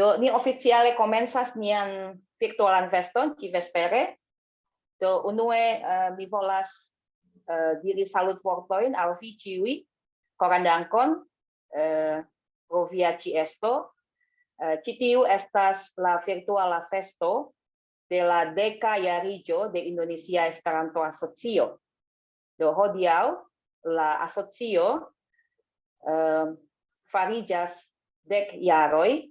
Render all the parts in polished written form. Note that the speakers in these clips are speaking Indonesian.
Ni ufficiale comensas nian virtualan feston ci vespere. Unue mi volas diri salut fortoin al vi ĉiuj korandankon pro via ĉiesto. Ĉi tiu estas la virtuala festo de la deka jariĝo de Indonesia Esperanto Asocio. Do hodiaŭ la asocio fariĝas 10 jaroj.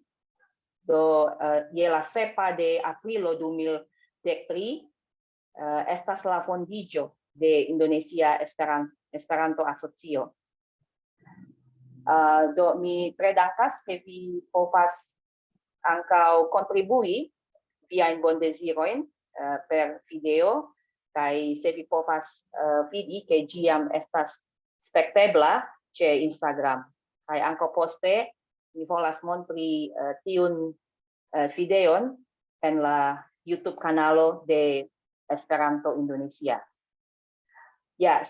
Do je la sepa de aprilo 2013 estas la fondiĝo de Indonesia Esperanto Asocio. Do mi tre dankas ke vi povas ankaŭ kontribui viajn bondezirojn per video, kaj se vi povas vidi ke ĝi jam estas spektebla ĉe Instagram. Kaj ankaŭ poste mi volas montri tiun videon en la YouTube kanalo de Esperanto Indonesia. Ya,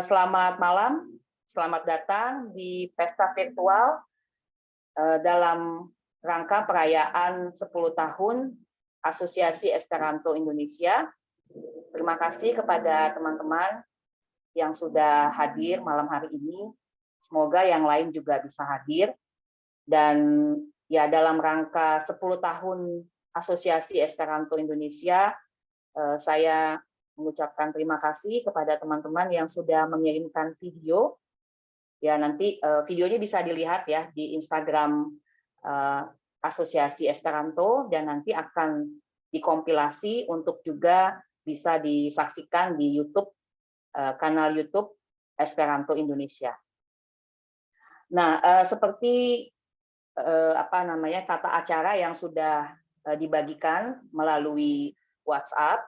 selamat malam, selamat datang di pesta virtual dalam rangka perayaan 10 tahun Asosiasi Esperanto Indonesia. Terima kasih kepada teman-teman yang sudah hadir malam hari ini. Semoga yang lain juga bisa hadir. Dan ya dalam rangka 10 tahun Asosiasi Esperanto Indonesia, saya mengucapkan terima kasih kepada teman-teman yang sudah mengirimkan video. Ya nanti videonya bisa dilihat ya di Instagram Asosiasi Esperanto dan nanti akan dikompilasi untuk juga bisa disaksikan di YouTube, kanal YouTube Esperanto Indonesia. Nah, seperti tata acara yang sudah dibagikan melalui WhatsApp.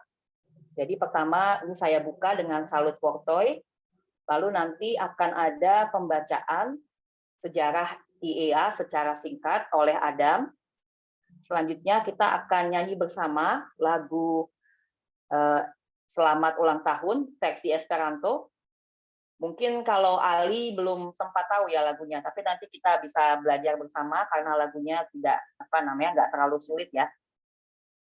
Jadi pertama ini saya buka dengan salut fortoi, lalu nanti akan ada pembacaan sejarah IEA secara singkat oleh Adam. Selanjutnya kita akan nyanyi bersama lagu Selamat Ulang Tahun versi Esperanto. Mungkin kalau Ali belum sempat tahu ya lagunya, tapi nanti kita bisa belajar bersama karena lagunya tidak nggak terlalu sulit ya.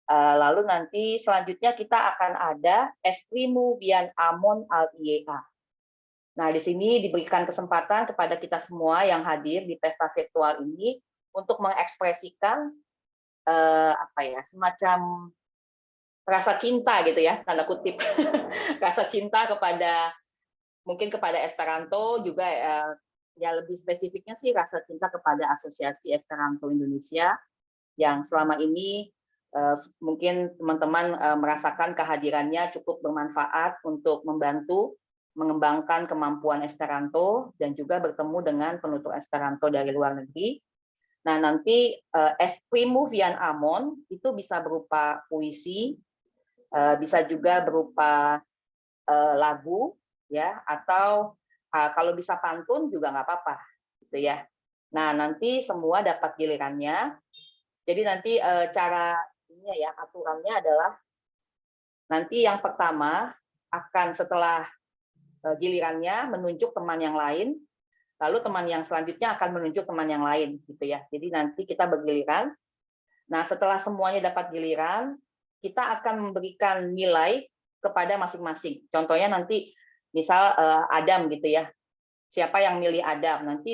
Lalu nanti selanjutnya kita akan ada Esprimu Bien Amon al IEA. Nah, di sini diberikan kesempatan kepada kita semua yang hadir di pesta virtual ini untuk mengekspresikan semacam rasa cinta gitu ya, tanda kutip. Rasa cinta mungkin kepada Esperanto juga ya lebih spesifiknya sih rasa cinta kepada Asosiasi Esperanto Indonesia yang selama ini mungkin teman-teman merasakan kehadirannya cukup bermanfaat untuk membantu mengembangkan kemampuan Esperanto dan juga bertemu dengan penutur Esperanto dari luar negeri. Nah, nanti Esprimu Bien Amon itu bisa berupa puisi, bisa juga berupa lagu, ya, atau kalau bisa pantun juga nggak apa-apa, gitu ya. Nah, nanti semua dapat gilirannya. Jadi nanti cara ini ya aturannya adalah nanti yang pertama akan setelah gilirannya menunjuk teman yang lain, lalu teman yang selanjutnya akan menunjuk teman yang lain, gitu ya. Jadi nanti kita bergiliran. Nah, setelah semuanya dapat giliran, kita akan memberikan nilai kepada masing-masing. Contohnya nanti misal Adam gitu ya. Siapa yang milih Adam? Nanti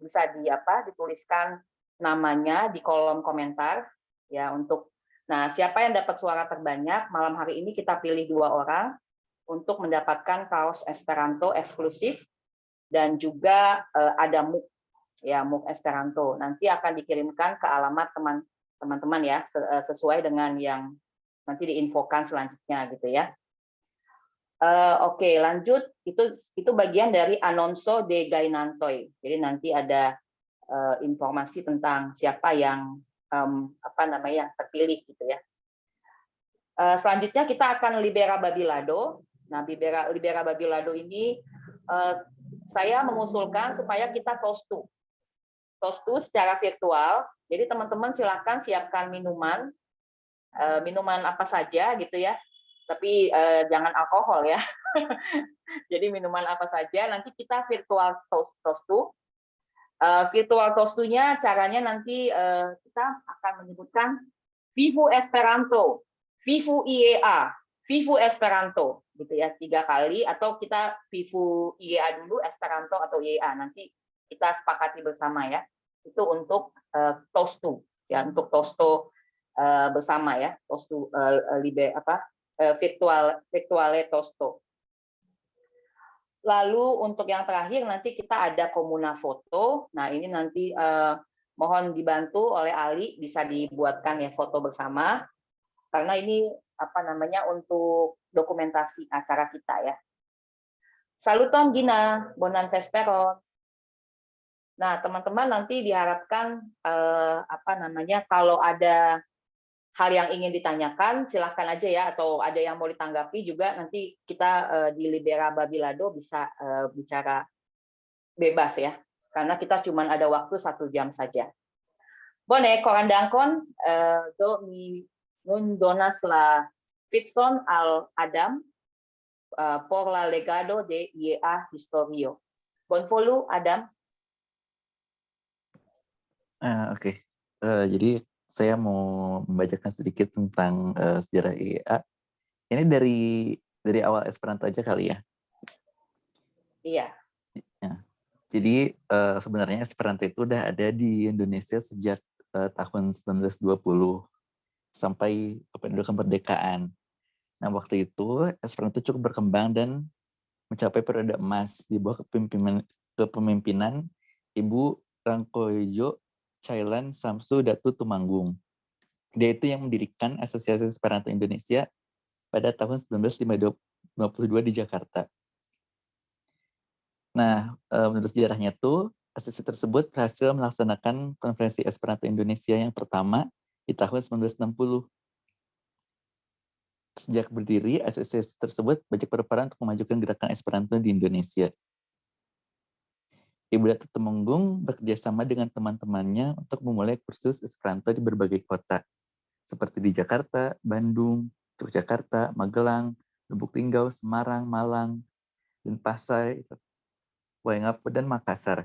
bisa dituliskan namanya di kolom komentar ya Nah, siapa yang dapat suara terbanyak malam hari ini kita pilih 2 orang untuk mendapatkan kaos Esperanto eksklusif dan juga ada mug ya, mug Esperanto. Nanti akan dikirimkan ke alamat teman-teman ya sesuai dengan yang nanti diinfokan selanjutnya gitu ya. Oke, lanjut. Itu bagian dari Anonso de Gainantoy. Jadi nanti ada informasi tentang siapa yang yang terpilih gitu ya. Selanjutnya kita akan Libera Babilado. Nah, Libera Babilado ini saya mengusulkan supaya kita tostu secara virtual. Jadi teman-teman silakan siapkan minuman apa saja gitu ya. Tapi jangan alkohol ya. Jadi minuman apa saja nanti kita virtual tostu. Virtual tostunya caranya nanti kita akan menyebutkan Vivu Esperanto, Vivu IEA, Vivu Esperanto, gitu ya, 3 kali, atau kita Vivu IEA dulu, Esperanto atau IEA, nanti kita sepakati bersama ya. Itu untuk tostu, ya, untuk tosto bersama ya, tostu virtuale tosto. Lalu untuk yang terakhir nanti kita ada komuna foto. Nah ini nanti mohon dibantu oleh Ali, bisa dibuatkan ya foto bersama karena ini untuk dokumentasi acara kita ya. Saluton Gina, bonan vesperon. Nah teman-teman nanti diharapkan kalau ada hal yang ingin ditanyakan, silahkan aja ya, atau ada yang mau ditanggapi juga, nanti kita di Libera Babilado bisa bicara bebas ya, karena kita cuma ada waktu 1 jam saja. Bone, korandangkon, do mi nun donas la fitston al Adam por la legado de IEA Historio. Bonvolu, Adam. Oke. Jadi saya mau membacakan sedikit tentang sejarah IEA. Ini dari awal Esperanto aja kali ya. Iya. Ya. Jadi sebenarnya Esperanto itu udah ada di Indonesia sejak tahun 1920 sampai kemerdekaan. Nah waktu itu Esperanto cukup berkembang dan mencapai periode emas di bawah kepemimpinan Ibu Rangkojo Chailan Samsu Datu Tumanggung. Dia itu yang mendirikan Asosiasi Esperanto Indonesia pada tahun 1952 di Jakarta. Nah, menurut sejarahnya tuh, asosiasi tersebut berhasil melaksanakan konferensi Esperanto Indonesia yang pertama di tahun 1960. Sejak berdiri, asosiasi tersebut banyak berperan untuk memajukan gerakan Esperanto di Indonesia. Ibu Datu Tumenggung bekerja sama dengan teman-temannya untuk memulai kursus Esperanto di berbagai kota, seperti di Jakarta, Bandung, Yogyakarta, Magelang, Lubuk Linggau, Semarang, Malang, Denpasar, Waingapu, dan Makassar.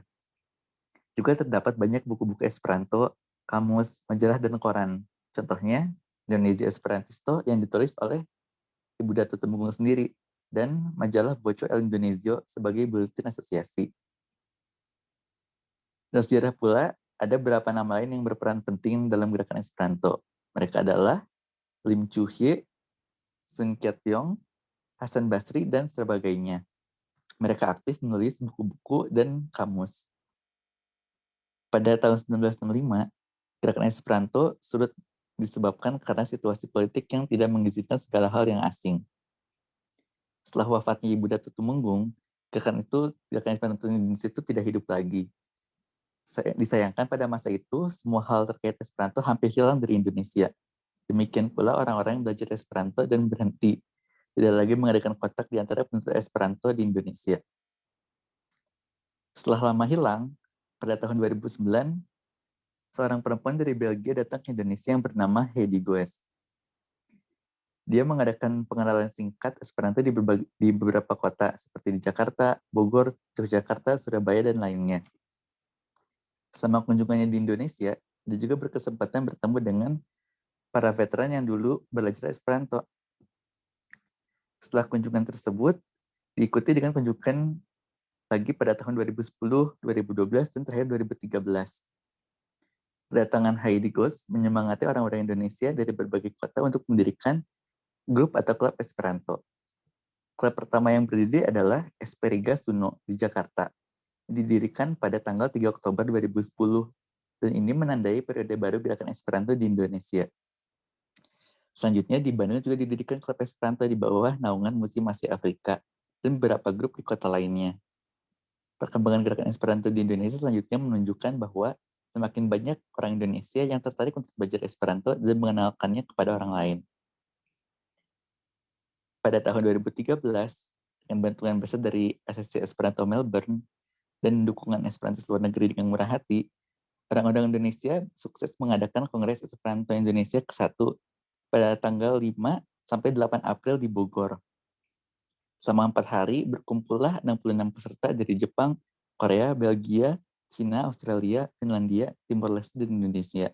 Juga terdapat banyak buku-buku Esperanto, kamus, majalah, dan koran. Contohnya, Indonesia Esperantisto yang ditulis oleh Ibu Datu Tumenggung sendiri, dan majalah Voco El Indonesia sebagai buletin asosiasi. Dan sejarah pula, ada beberapa nama lain yang berperan penting dalam gerakan Esperanto. Mereka adalah Lim Chu Hye, Sun Kiat-yong, Hasan Basri, dan sebagainya. Mereka aktif menulis buku-buku dan kamus. Pada tahun 1965, gerakan Esperanto surut disebabkan karena situasi politik yang tidak mengizinkan segala hal yang asing. Setelah wafatnya Ibu Datu Tumenggung, gerakan Esperanto Indonesia itu tidak hidup lagi. Disayangkan pada masa itu, semua hal terkait Esperanto hampir hilang dari Indonesia. Demikian pula orang-orang yang belajar Esperanto dan berhenti, tidak lagi mengadakan kontak di antara penutur Esperanto di Indonesia. Setelah lama hilang, pada tahun 2009, seorang perempuan dari Belgia datang ke Indonesia yang bernama Heidi Goes. Dia mengadakan pengenalan singkat Esperanto di beberapa kota, seperti di Jakarta, Bogor, Yogyakarta, Surabaya, dan lainnya. Selama kunjungannya di Indonesia, dia juga berkesempatan bertemu dengan para veteran yang dulu belajar Esperanto. Setelah kunjungan tersebut, diikuti dengan kunjungan lagi pada tahun 2010, 2012, dan terakhir 2013. Kedatangan Heidi Goes menyemangati orang-orang Indonesia dari berbagai kota untuk mendirikan grup atau klub Esperanto. Klub pertama yang berdiri adalah Esperiga Suno di Jakarta. Didirikan pada tanggal 3 Oktober 2010, dan ini menandai periode baru gerakan Esperanto di Indonesia. Selanjutnya di Bandung juga didirikan klub Esperanto di bawah naungan Museum Asia Afrika dan beberapa grup di kota lainnya. Perkembangan gerakan Esperanto di Indonesia selanjutnya menunjukkan bahwa semakin banyak orang Indonesia yang tertarik untuk belajar Esperanto dan mengenalkannya kepada orang lain. Pada tahun 2013, dengan bantuan besar dari Asosiasi Esperanto Melbourne dan dukungan Esperanto luar negeri dengan murah hati, orang-orang Indonesia sukses mengadakan Kongres Esperanto Indonesia ke-1 pada tanggal 5 sampai 8 April di Bogor. Selama 4 hari, berkumpullah 66 peserta dari Jepang, Korea, Belgia, Cina, Australia, Finlandia, Timor Leste, dan Indonesia.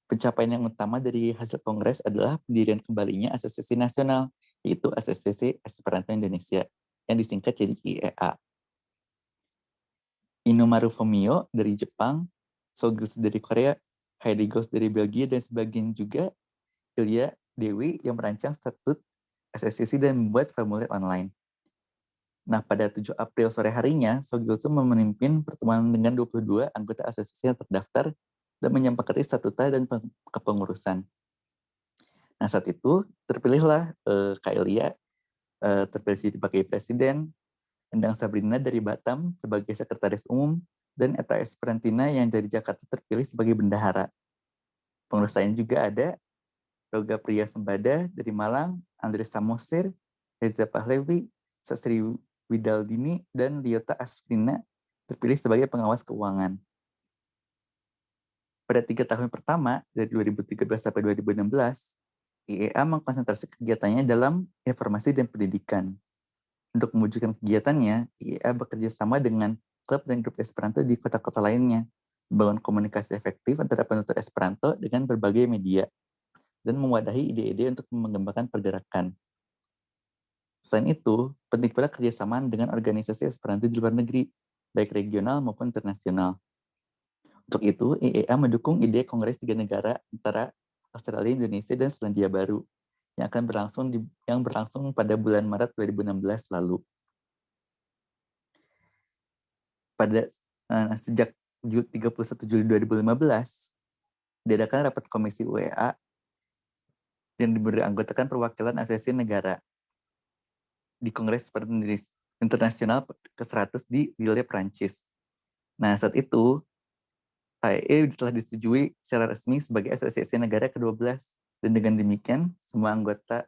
Pencapaian yang utama dari hasil kongres adalah pendirian kembalinya Asosiasi Nasional, yaitu Asosiasi Esperanto Indonesia, yang disingkat jadi IEA. Inomaru Fumio dari Jepang, Sogilso dari Korea, Heidi Ghost dari Belgia, dan sebagian juga Ilya Dewi yang merancang statut asosiasi dan membuat formulir online. Nah, pada 7 April sore harinya, Sogilso memimpin pertemuan dengan 22 anggota asosiasi yang terdaftar dan menyepakati statuta dan kepengurusan. Nah, saat itu terpilihlah Kak Ilya terpilih sebagai presiden, Endang Sabrina dari Batam sebagai sekretaris umum, dan Eta Esperantina yang dari Jakarta terpilih sebagai bendahara. Pengurus lain juga ada Roga Priya Sembada dari Malang, Andres Samosir, Reza Pahlevi, Sasri Widaldini, dan Liota Asfrina terpilih sebagai pengawas keuangan. Pada 3 tahun pertama, dari 2013 sampai 2016, IEA mengkonsentrasi kegiatannya dalam informasi dan pendidikan. Untuk mewujudkan kegiatannya, IEA bekerja sama dengan klub dan grup Esperanto di kota-kota lainnya, membangun komunikasi efektif antara penutur Esperanto dengan berbagai media, dan mewadahi ide-ide untuk mengembangkan pergerakan. Selain itu, penting pula kerjasama dengan organisasi Esperanto di luar negeri, baik regional maupun internasional. Untuk itu, IEA mendukung ide Kongres 3 negara antara Australia, Indonesia, dan Selandia Baru yang akan berlangsung pada bulan Maret 2016 lalu. Sejak 31 Juli 2015, diadakan rapat Komisi UEA yang beranggotakan perwakilan asosiasi negara di Kongres Internasional ke-100 di Lille, Prancis. Nah, saat itu, AEE telah disetujui secara resmi sebagai asosiasi negara ke-12, dan dengan demikian, semua anggota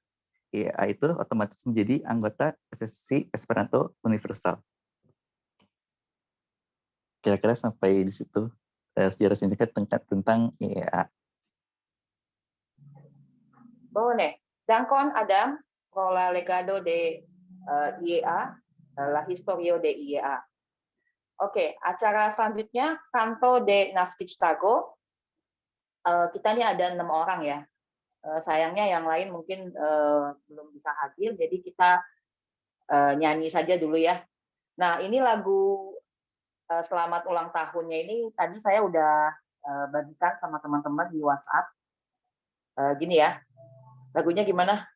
IEA itu otomatis menjadi anggota Asosiasi Esperanto Universal. Kira-kira sampai di situ sejarah singkat tentang IEA. Bene, Dankon Adam, pro la legado de IEA, la historia de IEA. Oke, acara selanjutnya Canto de Naskictago. Kita ini ada 6 orang ya. Sayangnya yang lain mungkin belum bisa hadir, jadi kita nyanyi saja dulu ya. Nah, ini lagu selamat ulang tahunnya ini tadi saya udah bagikan sama teman-teman di WhatsApp. Gini ya, lagunya gimana?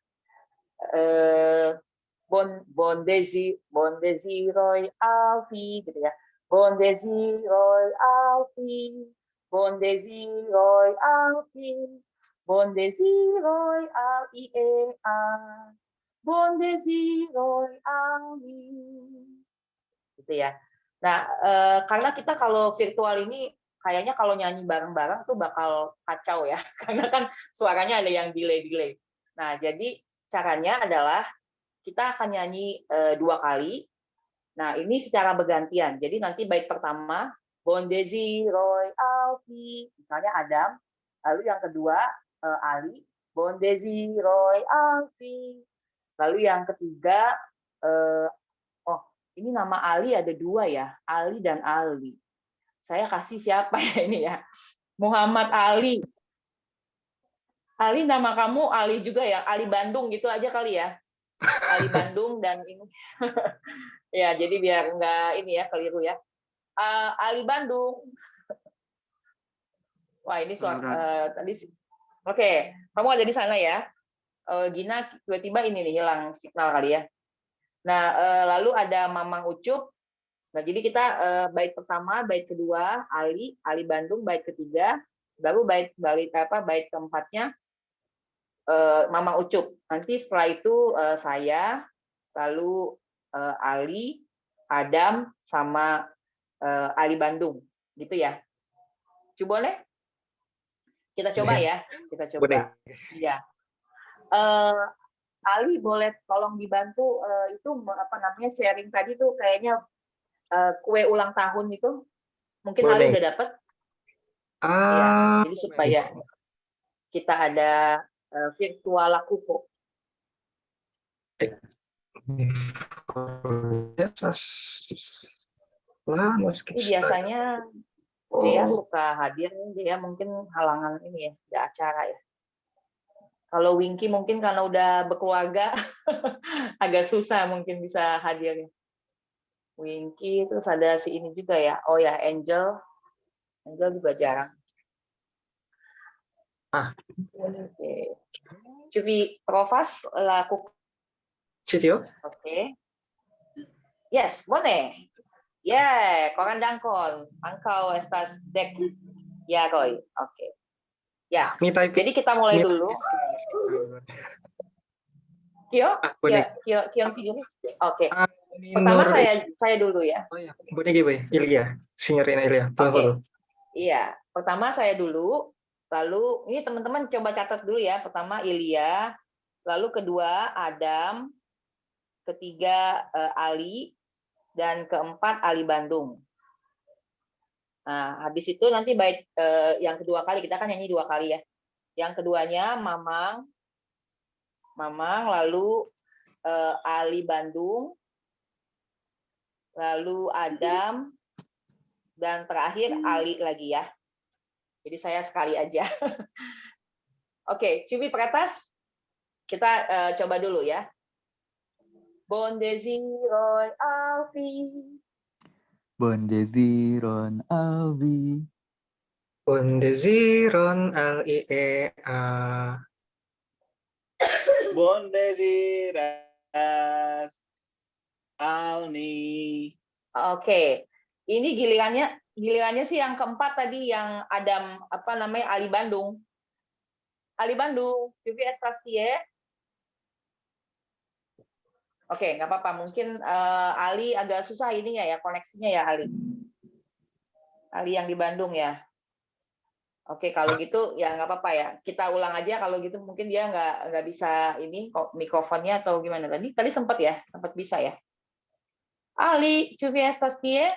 Bon Desiroy Alfi gitu ya. Bon Desiroy Alfi, Bon Desiroy Alfi, Bon Desiroy Al IEA, Bon Desiroy Alfi. Gitu ya. Nah, karena kita kalau virtual ini kayaknya kalau nyanyi bareng-bareng tuh bakal kacau ya, karena kan suaranya ada yang delay-delay. Nah, jadi caranya adalah kita akan nyanyi 2 kali. Nah, ini secara bergantian. Jadi nanti bait pertama, Bon Desiroy Alfi, misalnya Adam. Lalu yang kedua, Ali, Bon Desiroy Alfi. Lalu yang ketiga, ini nama Ali ada 2 ya, Ali dan Ali. Saya kasih siapa ya ini ya? Muhammad Ali. Ali, nama kamu Ali juga ya? Ali Bandung gitu aja kali ya? Ali Bandung dan ini. Ya, jadi biar nggak ini ya keliru ya. Ali Bandung. Wah, ini tadi. Oke, kamu ada di sana ya. Gina tiba-tiba ini nih hilang signal kali ya. Nah, lalu ada Mamang Ucup. Nah, jadi kita bait pertama, bait kedua Ali Bandung, bait ketiga, baru bait keempatnya Mamang Ucup. Nanti setelah itu saya, lalu Ali, Adam, sama Ali Bandung, gitu ya. Coba boleh? Kita coba ya, kita coba. Iya. Ali boleh tolong dibantu itu apa namanya sharing tadi tuh kayaknya kue ulang tahun itu mungkin Ali udah dapat. Ya, jadi supaya kita ada virtual lakuko. Lah, let's get Ini started. biasanya dia Oh, suka hadir, dia mungkin halangan ini ya, di acara ya. Kalau Winky mungkin karena udah berkeluarga, agak susah mungkin bisa hadir. Winky, terus ada si ini juga ya. Oh ya, Angel. Angel juga jarang. Oke. Cuvi Provas lakukan. Sitio? Oke. Yes, boleh. Yeah, koran dangkon. Angkau estas dek. Ya, Roy. Oke. Ya. Me type. Jadi kita mulai dulu. Kyo, boleh. Kion video. Oke. Ah, Pertama Nur. saya dulu ya. Oh ya, boleh gue. Ilya, Signorina Ilya. Oke. Iya, pertama saya dulu, lalu ini teman-teman coba catat dulu ya. Pertama Ilya, lalu kedua Adam, ketiga Ali, dan keempat Ali Bandung. Nah, habis itu nanti baik yang kedua kali, kita kan nyanyi 2 kali ya. Yang keduanya Mamang, lalu Ali Bandung, lalu Adam, dan terakhir Ali lagi ya. Jadi saya sekali aja. Oke, Cubi Peratas, kita coba dulu ya. Bon desiroy Alfi. Bon desiron Alvi. Bon desiron L-I-E-A. Bon desiras Alni. Oke, ini gilirannya sih yang keempat tadi yang Adam apa namanya Ali Bandung. Ali Bandung, Cubi Estastie. Oke, nggak apa-apa. Mungkin Ali agak susah ininya ya, koneksinya ya Ali. Ali yang di Bandung ya. Oke, kalau gitu ya nggak apa-apa ya. Kita ulang aja kalau gitu mungkin dia nggak bisa ini kok mikrofonnya atau gimana tadi. Tadi sempat ya, sempat bisa ya. Ali, tu viens pastie?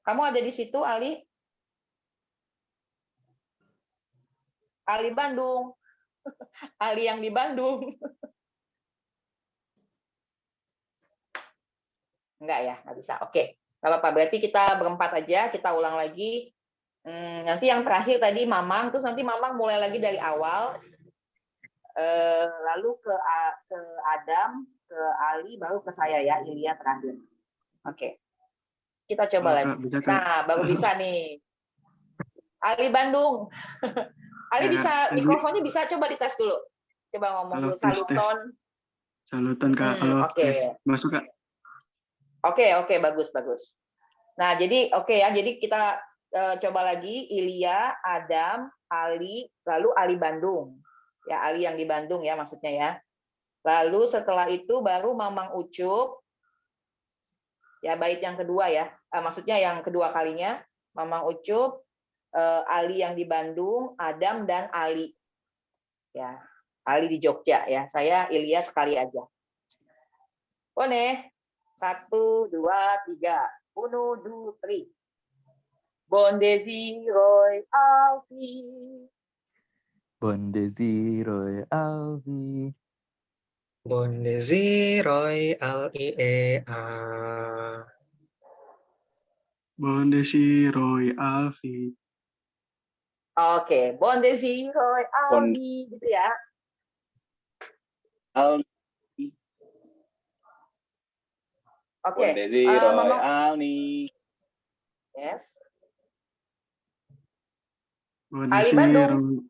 Kamu ada di situ, Ali? Ali Bandung. Ali yang di Bandung. Enggak ya, nggak bisa. Oke, nggak apa-apa. Berarti kita berempat aja, kita ulang lagi. Nanti yang terakhir tadi Mamang, terus nanti Mamang mulai lagi dari awal, lalu ke Adam, ke Ali, baru ke saya ya, Ilya terakhir. Oke, kita coba lagi. Nah, baru bisa nih. Ali Bandung. Ali bisa, mikrofonnya bisa, coba dites dulu. Coba ngomong dulu, saluton. Saluton Kak, kalau masuk Kak. Oke, bagus. Nah, jadi jadi kita coba lagi Ilya, Adam, Ali, lalu Ali Bandung. Ya, Ali yang di Bandung ya maksudnya ya. Lalu setelah itu baru Mamang Ucup. Ya, bait yang kedua ya. Maksudnya yang kedua kalinya Mamang Ucup, Ali yang di Bandung, Adam dan Ali. Ya, Ali di Jogja ya. Saya Ilya sekali aja. Boleh. 1, 2, 3. 1, 2, 3. Bon desiroy Alfi. Bon desiroy Alvi. Bon desiroy L-I-E-A. Bon desiroy Alfi. Oke, bon desiroy Alfi gitu ya. Alni. Oke. Bon desiroy Alni. Yes. Bon Ali Bandung.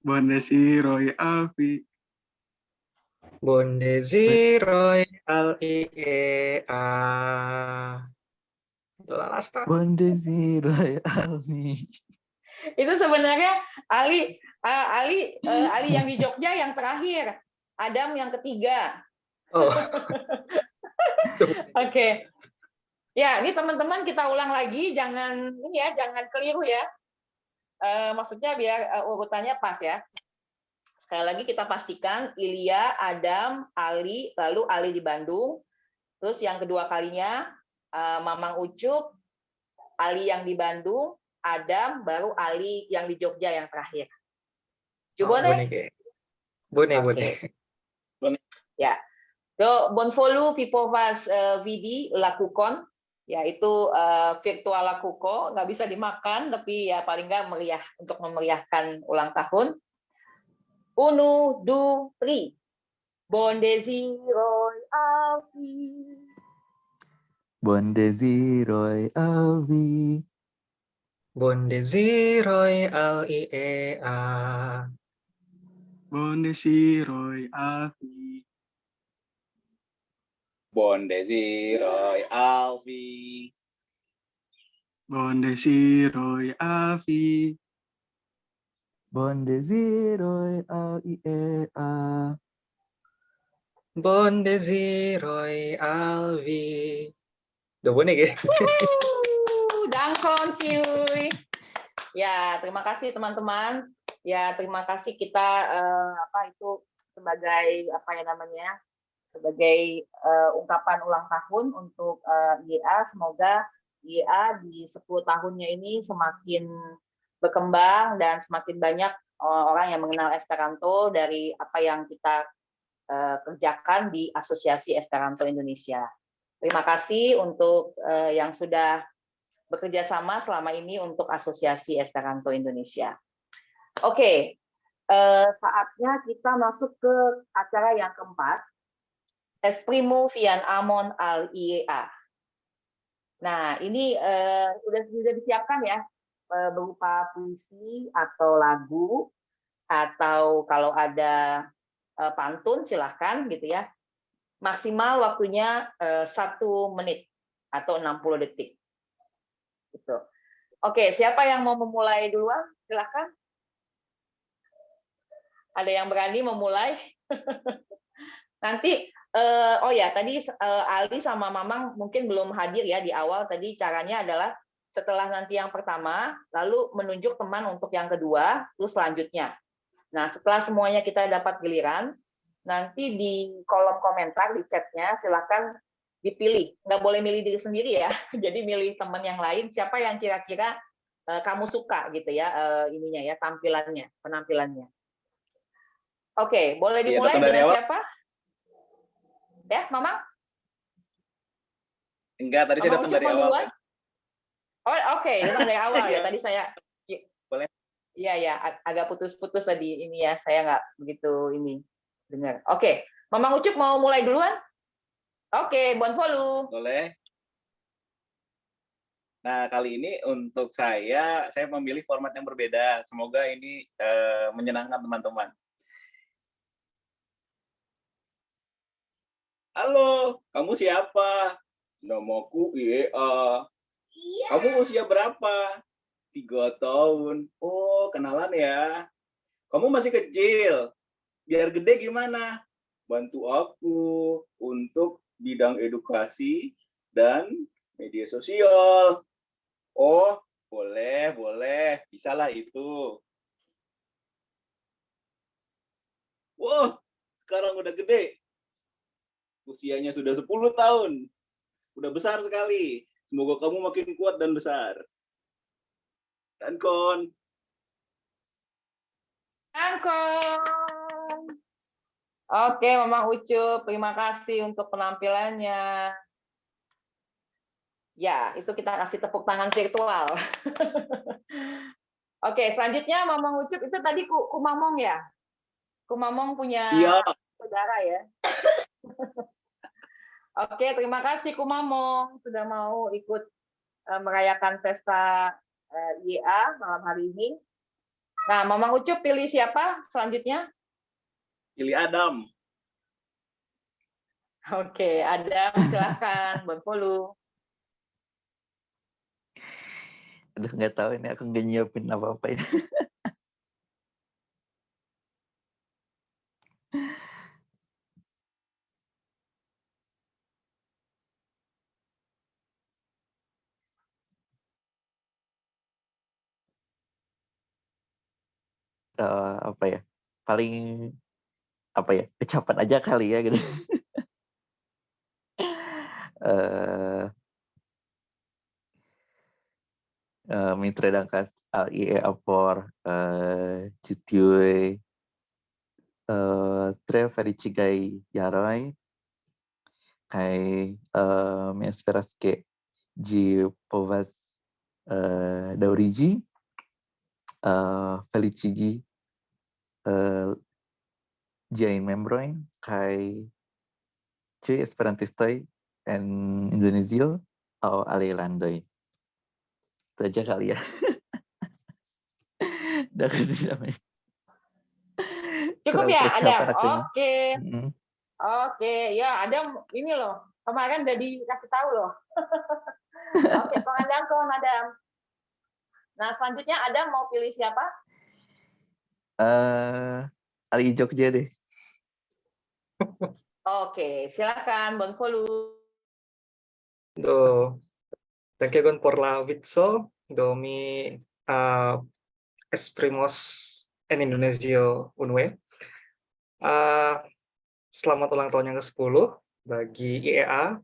Bon desiroy Alfi. Bon desiroy L-I-E-A. Lasta. Bon desiroy Alvi. Itu sebenarnya Ali yang di Jogja yang terakhir. Adam yang ketiga. Oh. Oke. Ya, ini teman-teman kita ulang lagi, jangan keliru ya. Maksudnya biar urutannya pas ya. Sekali lagi kita pastikan Ilya, Adam, Ali, lalu Ali di Bandung. Terus yang kedua kalinya Mamang Ucup, Ali yang di Bandung, Adam, baru Ali yang di Jogja yang terakhir. Coba deh. Boleh. Ya. So, bonvolu Vipovas Vidi lakukan. Ya, itu virtual kuko, nggak bisa dimakan, tapi ya paling nggak meriah untuk memeriahkan ulang tahun. Unu, du, tri. Buon desiroy Alfi. Buon desiroy Alvi. Buon desiroy al IEA. Buon desiroy Alfi. Buon desiroy Alfi. Buon desiroy Alfi. Buon desiroy al IEA. Buon desiroy Alvi. Udah bonek ya? Dangkon cuy. Ya, terima kasih teman-teman. Ya, terima kasih kita sebagai apa ya namanya? Sebagai ungkapan ulang tahun untuk IEA. Semoga IEA di 10 tahunnya ini semakin berkembang dan semakin banyak orang yang mengenal Esperanto dari apa yang kita kerjakan di Asosiasi Esperanto Indonesia. Terima kasih untuk yang sudah bekerja sama selama ini untuk Asosiasi Esperanto Indonesia. Oke, saatnya kita masuk ke acara yang keempat, Esprimo Vian Amon al IEA. Nah, ini sudah disiapkan ya, berupa puisi atau lagu, atau kalau ada pantun silahkan gitu ya. Maksimal waktunya 1 menit atau 60 detik. Gitu. Oke, siapa yang mau memulai duluan? Silahkan. Ada yang berani memulai? Nanti, oh ya, tadi Ali sama Mamang mungkin belum hadir ya di awal. Tadi caranya adalah setelah nanti yang pertama, lalu menunjuk teman untuk yang kedua, terus selanjutnya. Nah, setelah semuanya kita dapat giliran, nanti di kolom komentar, di chatnya, silakan dipilih. Nggak boleh milih diri sendiri ya, jadi milih teman yang lain, siapa yang kira-kira kamu suka gitu ya, ininya ya, penampilannya. Oke, boleh Iya, dimulai datang dari dengan awal. siapa? Ya, Mama? Enggak, tadi saya Mama datang Ucup dari mau awal. duluan? Oh, oke, datang dari awal ya. Iya. Tadi saya Boleh. Iya ya, agak putus-putus tadi ini ya, saya nggak begitu ini dengar. Oke, Mama Ucup mau mulai duluan? Oke, buon volu. Boleh. Nah, kali ini untuk saya memilih format yang berbeda. Semoga ini menyenangkan teman-teman. Halo, kamu siapa? Namaku IEA. Kamu usia berapa? 3 tahun. Oh, kenalan ya. Kamu masih kecil. Biar gede gimana? Bantu aku untuk bidang edukasi dan media sosial. Oh, boleh, boleh. Bisalah itu. Wah, sekarang udah gede. Usianya sudah 10 tahun. Udah besar sekali. Semoga kamu makin kuat dan besar. Dan kon. Angkong. Oke, Mama Ucup, terima kasih untuk penampilannya. Ya, itu kita kasih tepuk tangan virtual. Oke, selanjutnya Mama Ucup itu tadi Kumamong ya? Kumamong punya Iya. saudara ya? Oke, terima kasih Kumamong sudah mau ikut merayakan pesta IEA malam hari ini. Nah, Mama Ucup pilih siapa selanjutnya? Pilih Adam. Oke, Adam, silakan, Bon Polu. Aduh, nggak tahu ini aku nggak nyiapin apa-apa ya. Apa ya? Paling apa ya? Ucapan aja kali ya gitu. Mitra dangkas IE apor Jutiwe tre felicidade yarai kai me esperas que G. Povas Daurigi, Felicigi Jai Membroin, Kai C. Esperantistoi, and Indonesio, atau Ali Landoi. Itu aja kali ya. Udah ganti namanya. Cukup Terlalu ya, persiapan Adam? akunya. Oke. Mm-mm. Oke, ya Adam ini loh. Kemarin udah dikasih tahu loh. Oke, Pengandangkon Adam. Nah, selanjutnya Adam mau pilih siapa? Ali Jogja deh. Oke, silakan Bonfolu. Do Dankjewel por la vitso, do mi exprimos en Indonesia unwe. Selamat ulang tahun yang ke-10 bagi IEA.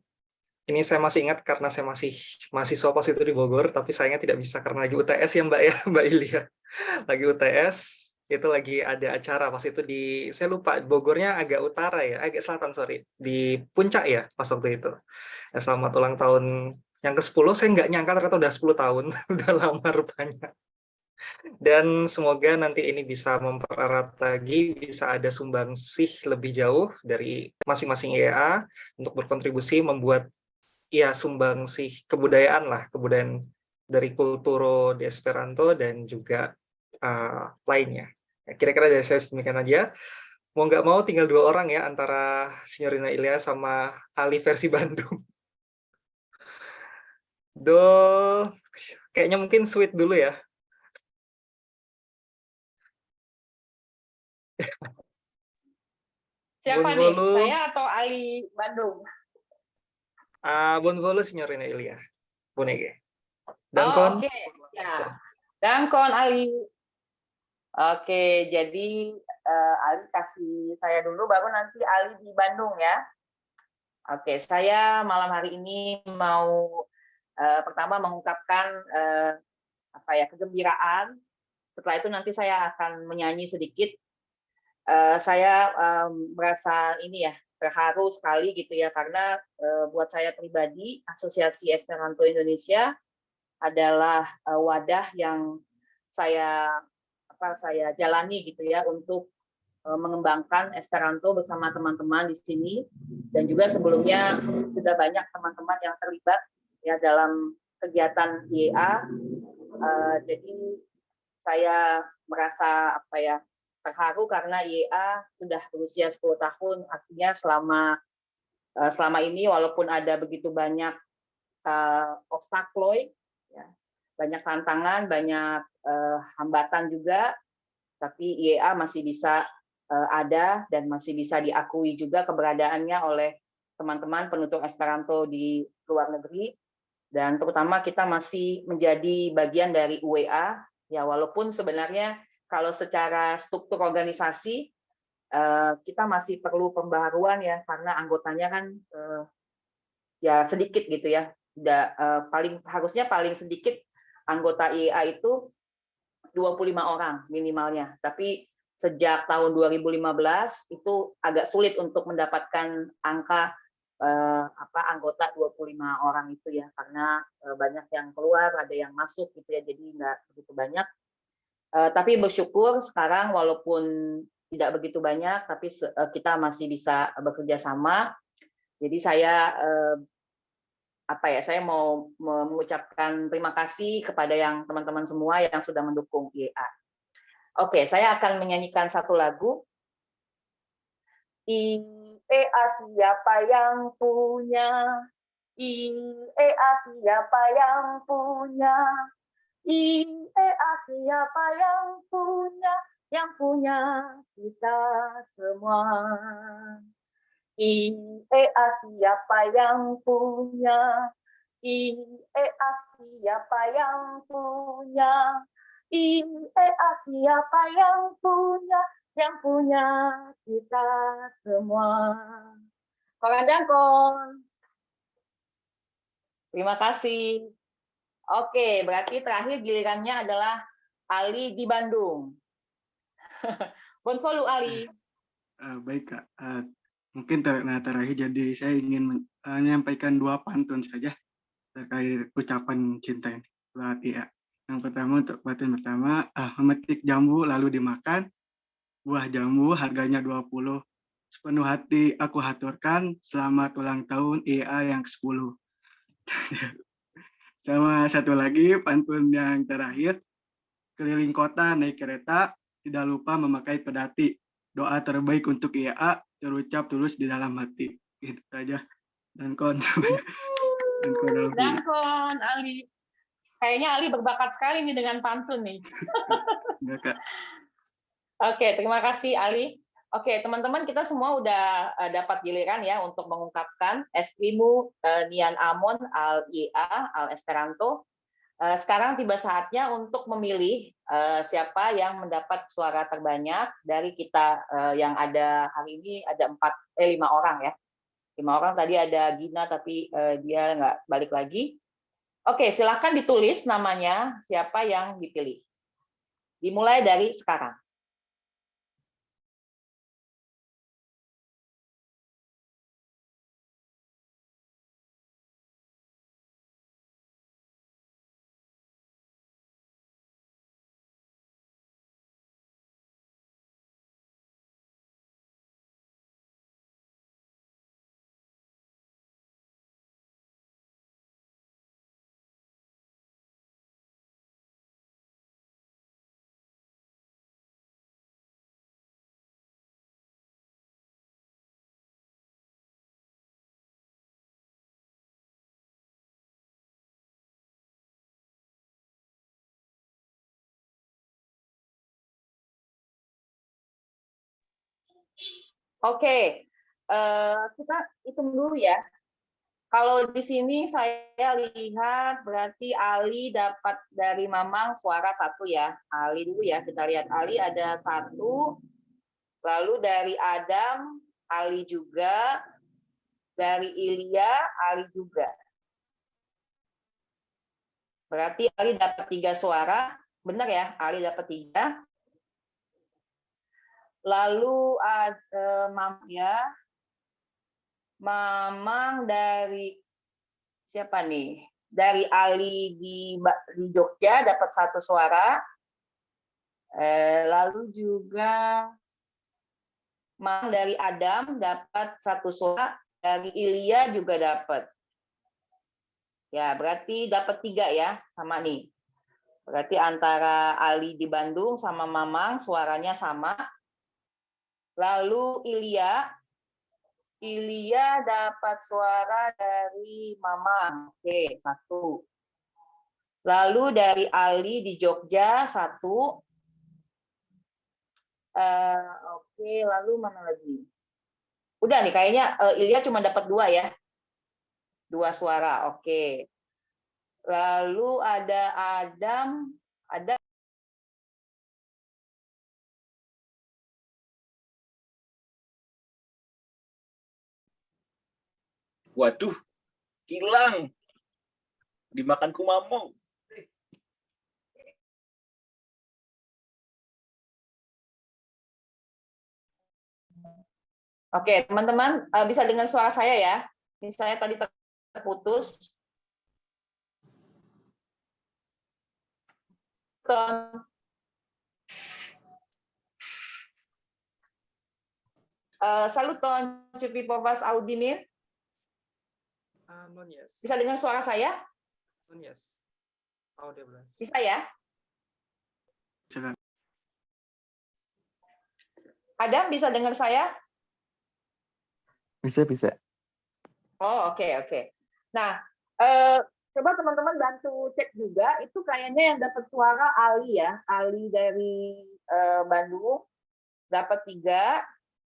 Ini saya masih ingat karena saya masih mahasiswa pas itu di Bogor, tapi sayangnya tidak bisa karena lagi UTS ya Mbak ya, Mbak Ilia. Lagi UTS, itu lagi ada acara pas itu di, saya lupa, Bogornya agak utara ya, agak selatan sorry, di Puncak ya pas waktu itu. Ya, selamat ulang tahun yang ke-10, saya nggak nyangka ternyata udah 10 tahun, udah lama rupanya. Dan semoga nanti ini bisa mempererat lagi, bisa ada sumbangsih lebih jauh dari masing-masing IEA untuk berkontribusi membuat ya sumbangsih kebudayaan lah, kebudayaan dari kulturo di Esperanto dan juga lainnya. Ya, kira-kira dari saya demikian aja. Mau nggak mau tinggal 2 orang ya antara Signorina Ilya sama Ali versi Bandung. Kayaknya mungkin sweet dulu ya. Siapa nih? Bonvolu, Saya atau Ali Bandung? Bonvolu Signorina Ilya. Bonege. Oh, Dankon. oke. Ya. Dankon Ali. Oke, jadi Ali kasih saya dulu, baru nanti Ali di Bandung ya. Oke, saya malam hari ini mau pertama mengungkapkan kegembiraan. Setelah itu nanti saya akan menyanyi sedikit. Saya merasa ini ya terharu sekali gitu ya, karena buat saya pribadi Asosiasi Esperanto Indonesia adalah wadah yang saya jalani gitu ya untuk mengembangkan Esperanto bersama teman-teman di sini, dan juga sebelumnya sudah banyak teman-teman yang terlibat ya dalam kegiatan IEA. Jadi saya merasa terharu karena IEA sudah berusia 10 tahun, artinya selama ini walaupun ada begitu banyak obstacle, ya, banyak tantangan, banyak hambatan juga, tapi IEA masih bisa ada dan masih bisa diakui juga keberadaannya oleh teman-teman penutur Esperanto di luar negeri, dan terutama kita masih menjadi bagian dari UEA ya, walaupun sebenarnya kalau secara struktur organisasi kita masih perlu pembaharuan ya, karena anggotanya kan ya sedikit gitu ya, harusnya paling sedikit anggota IEA itu 25 orang minimalnya, tapi sejak tahun 2015 itu agak sulit untuk mendapatkan angka anggota 25 orang itu ya, karena banyak yang keluar, ada yang masuk gitu ya, jadi nggak begitu banyak. Tapi bersyukur sekarang walaupun tidak begitu banyak, tapi kita masih bisa bekerja sama. Jadi saya mau mengucapkan terima kasih kepada yang teman-teman semua yang sudah mendukung IEA. Oke, saya akan menyanyikan satu lagu. IEA siapa yang punya? IEA siapa yang punya? IEA siapa yang punya? Yang punya kita semua. IEA siapa yang punya? IEA siapa yang punya? IEA siapa yang punya? Yang punya kita semua. Korandangkon. Terima kasih. Oke, berarti terakhir gilirannya adalah Ali di Bandung. Bonfolu Ali. Baik Kak, mungkin terakhir jadi saya ingin menyampaikan 2 pantun saja terkait ucapan cinta ini buat IA. Yang pertama untuk bacaan pertama, memetik jambu lalu dimakan. Buah jambu harganya 20. Sepenuh hati aku haturkan, selamat ulang tahun IA yang ke-10. Sama satu lagi, pantun yang terakhir, keliling kota naik kereta, tidak lupa memakai pedati. Doa terbaik untuk IA, terucap tulus di dalam hati. Gitu aja. Dan kon dalam Dankon, Ali. Kayaknya Ali berbakat sekali nih dengan pantun nih. Ya, Kak. Oke, terima kasih Ali. Oke, teman-teman, kita semua udah dapat giliran ya untuk mengungkapkan esprimu Nian Amon al IA al Esperanto. Sekarang tiba saatnya untuk memilih siapa yang mendapat suara terbanyak dari kita yang ada hari ini ada 5 orang ya. 5 orang, tadi ada Gina tapi dia nggak balik lagi. Oke, silahkan ditulis namanya siapa yang dipilih. Dimulai dari sekarang. Oke, kita hitung dulu ya. Kalau di sini saya lihat berarti Ali dapat dari Mamang suara 1 ya. Ali dulu ya, kita lihat Ali ada 1. Lalu dari Adam, Ali juga. Dari Ilya, Ali juga. Berarti Ali dapat 3 suara. Benar ya, Ali dapat 3. Lalu ada Mamang dari siapa nih? Dari Ali di Jogja dapat 1 suara. Lalu juga Mamang dari Adam dapat 1 suara. Dari Ilya juga dapat. Ya, berarti dapat 3 ya, sama nih. Berarti antara Ali di Bandung sama Mamang suaranya sama. Lalu Ilya dapat suara dari Mamang. Oke, 1. Lalu dari Ali di Jogja 1. Oke, lalu mana lagi? Udah nih, kayaknya Ilya cuma dapat 2 ya. 2 suara, oke. Lalu ada Adam, Waduh, hilang. Dimakan kumamong. Oke, teman-teman bisa dengar suara saya ya. Ini saya tadi terputus. Saluton, Cupi Povas Audinir. Non yes. Bisa dengar suara saya? Non yes. Audible. Bisa ya? Silakan. Adam bisa dengar saya? Bisa. Oh, oke. Nah, coba teman-teman bantu cek juga, itu kayaknya yang dapat suara Ali ya. Ali dari Bandung dapat 3.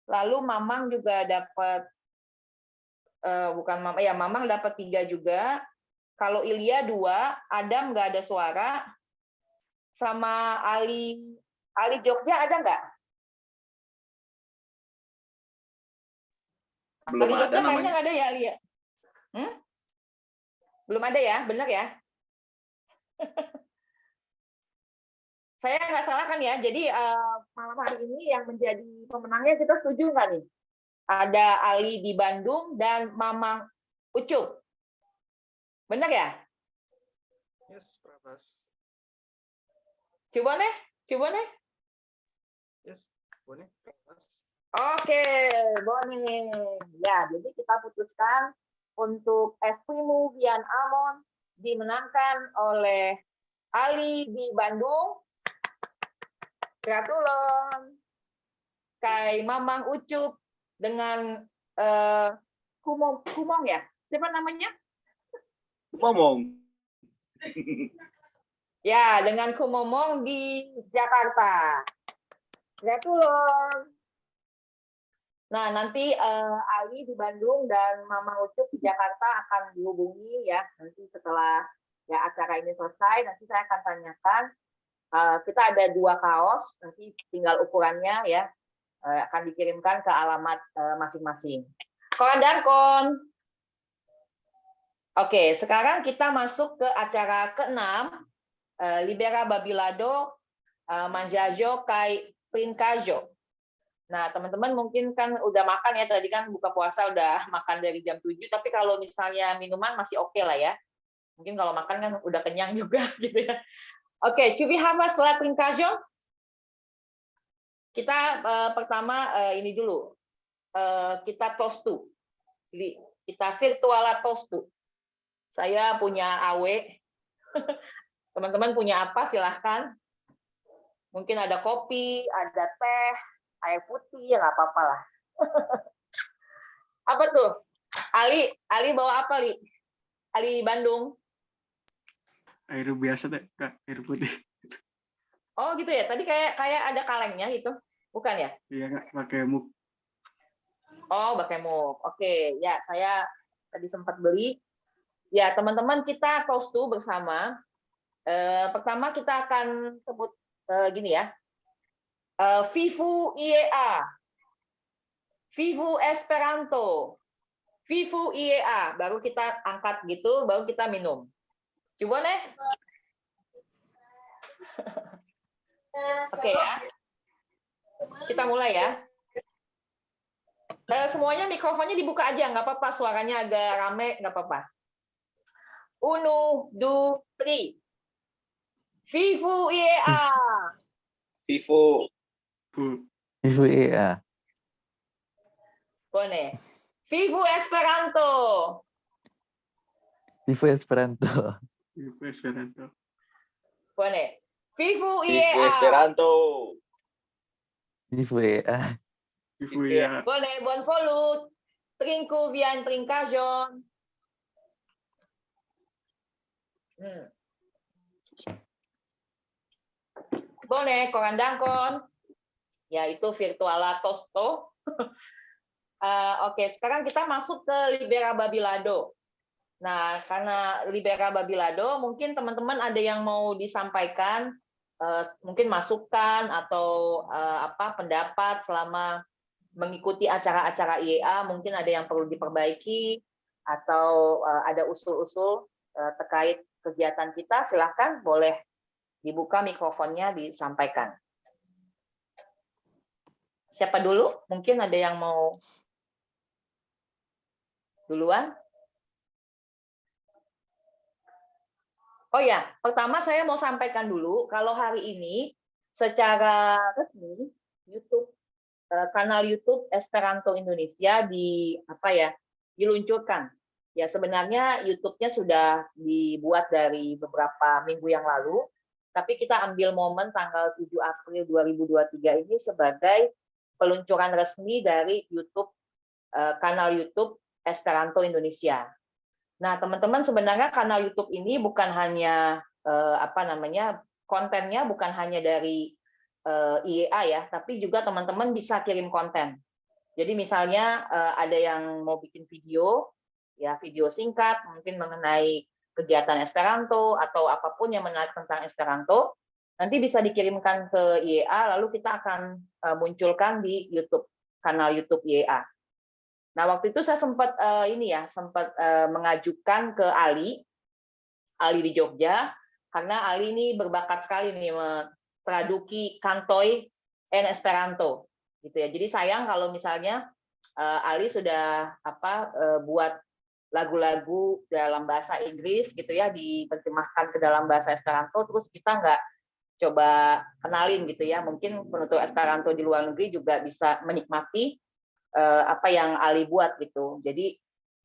Lalu Mamang juga dapat Mamang dapat 3 juga. Kalau Ilya 2, Adam nggak ada suara. Sama Ali Jogja ada nggak? Belum Ali ada Jogja kayaknya namanya. nggak ada ya, Ali ya? Belum ada ya, benar ya? Saya nggak salah kan ya? Jadi malam hari ini yang menjadi pemenangnya kita setuju nggak nih? Ada Ali di Bandung dan Mamang Ucup. Benar ya? Yes, Prabas. Coba nih, coba nih. Yes, boleh, Prabas. Oke, boleh. Ya, jadi kita putuskan untuk Esprimu Vian Amon dimenangkan oleh Ali di Bandung. Gratulon. Kai Mamang Ucup dengan Kumong ya? Siapa namanya? Ngomong. Ya, dengan Kumomong di Jakarta. Gratulon. Nah, nanti Ali di Bandung dan Mama Ucup di Jakarta akan dihubungi ya. Nanti setelah ya acara ini selesai, nanti saya akan tanyakan. Kita ada 2 kaos, nanti tinggal ukurannya ya. Akan dikirimkan ke alamat masing-masing. Kon dan kon. Oke, sekarang kita masuk ke acara ke-6, Libera Babilado Manjajo Kai Prinkajo. Nah, teman-teman mungkin kan udah makan ya, tadi kan buka puasa udah makan dari jam 7, tapi kalau misalnya minuman masih oke lah ya. Mungkin kalau makan kan udah kenyang juga gitu ya. Oke, Cubi Hama setelah Prinkajo. Kita pertama ini dulu. Kita tostu. Jadi kita virtuala tostu. Saya punya AW. Teman-teman punya apa silahkan. Mungkin ada kopi, ada teh, air putih, ya nggak apa-apa lah. Apa tuh? Ali bawa apa, Li? Ali Bandung. Air biasa deh, Kak, air putih. Oh gitu ya. Tadi kayak ada kalengnya gitu. Bukan ya? Iya, Kak, pakai muk. Oh, pakai mug. Oke, ya saya tadi sempat beli. Ya, teman-teman kita tostu bersama. Pertama kita akan sebut gini ya. Vivu IEA. Vivu Esperanto. Vivu IEA. Baru kita angkat gitu, baru kita minum. Coba nih. Oke ya. Kita mulai ya. Semuanya mikrofonnya dibuka aja, nggak apa-apa. Suaranya agak rame, nggak apa-apa. 1, 2, 3. Vivu IEA. Vivo. Vivo EA. Boleh. Vivu Esperanto. Vivo Esperanto. Vivo Esperanto. Boleh. Vivu Vivo IEA. Esperanto. Vivo EA. Vivo Gitu ya. ya. Boleh. Bon volut. Trinku Vian Trinkajon. Boleh, korandangkon. Yaitu virtuala tosto. Oke, sekarang kita masuk ke Libera Babilado. Nah, karena Libera Babilado, mungkin teman-teman ada yang mau disampaikan, mungkin masukan atau pendapat selama mengikuti acara-acara IEA, mungkin ada yang perlu diperbaiki atau ada usul-usul terkait kegiatan kita, silahkan boleh dibuka mikrofonnya disampaikan. Siapa dulu? Mungkin ada yang mau duluan? Oh ya, pertama saya mau sampaikan dulu kalau hari ini secara resmi YouTube kanal YouTube Esperanto Indonesia diluncurkan. Ya sebenarnya YouTube-nya sudah dibuat dari beberapa minggu yang lalu, tapi kita ambil momen tanggal 7 April 2023 ini sebagai peluncuran resmi dari YouTube kanal YouTube Esperanto Indonesia. Nah, teman-teman sebenarnya kanal YouTube ini bukan hanya kontennya bukan hanya dari IEA ya, tapi juga teman-teman bisa kirim konten. Jadi misalnya ada yang mau bikin video, ya video singkat mungkin mengenai kegiatan Esperanto atau apapun yang menarik tentang Esperanto, nanti bisa dikirimkan ke IEA, lalu kita akan munculkan di YouTube, kanal YouTube IEA. Nah, waktu itu saya sempat mengajukan ke Ali di Jogja, karena Ali ini berbakat sekali nih traduki kantoi en Esperanto, gitu ya. Jadi sayang kalau misalnya Ali sudah buat lagu-lagu dalam bahasa Inggris gitu ya, diterjemahkan ke dalam bahasa Esperanto, terus kita nggak coba kenalin gitu ya. Mungkin penutur Esperanto di luar negeri juga bisa menikmati apa yang Ali buat gitu. Jadi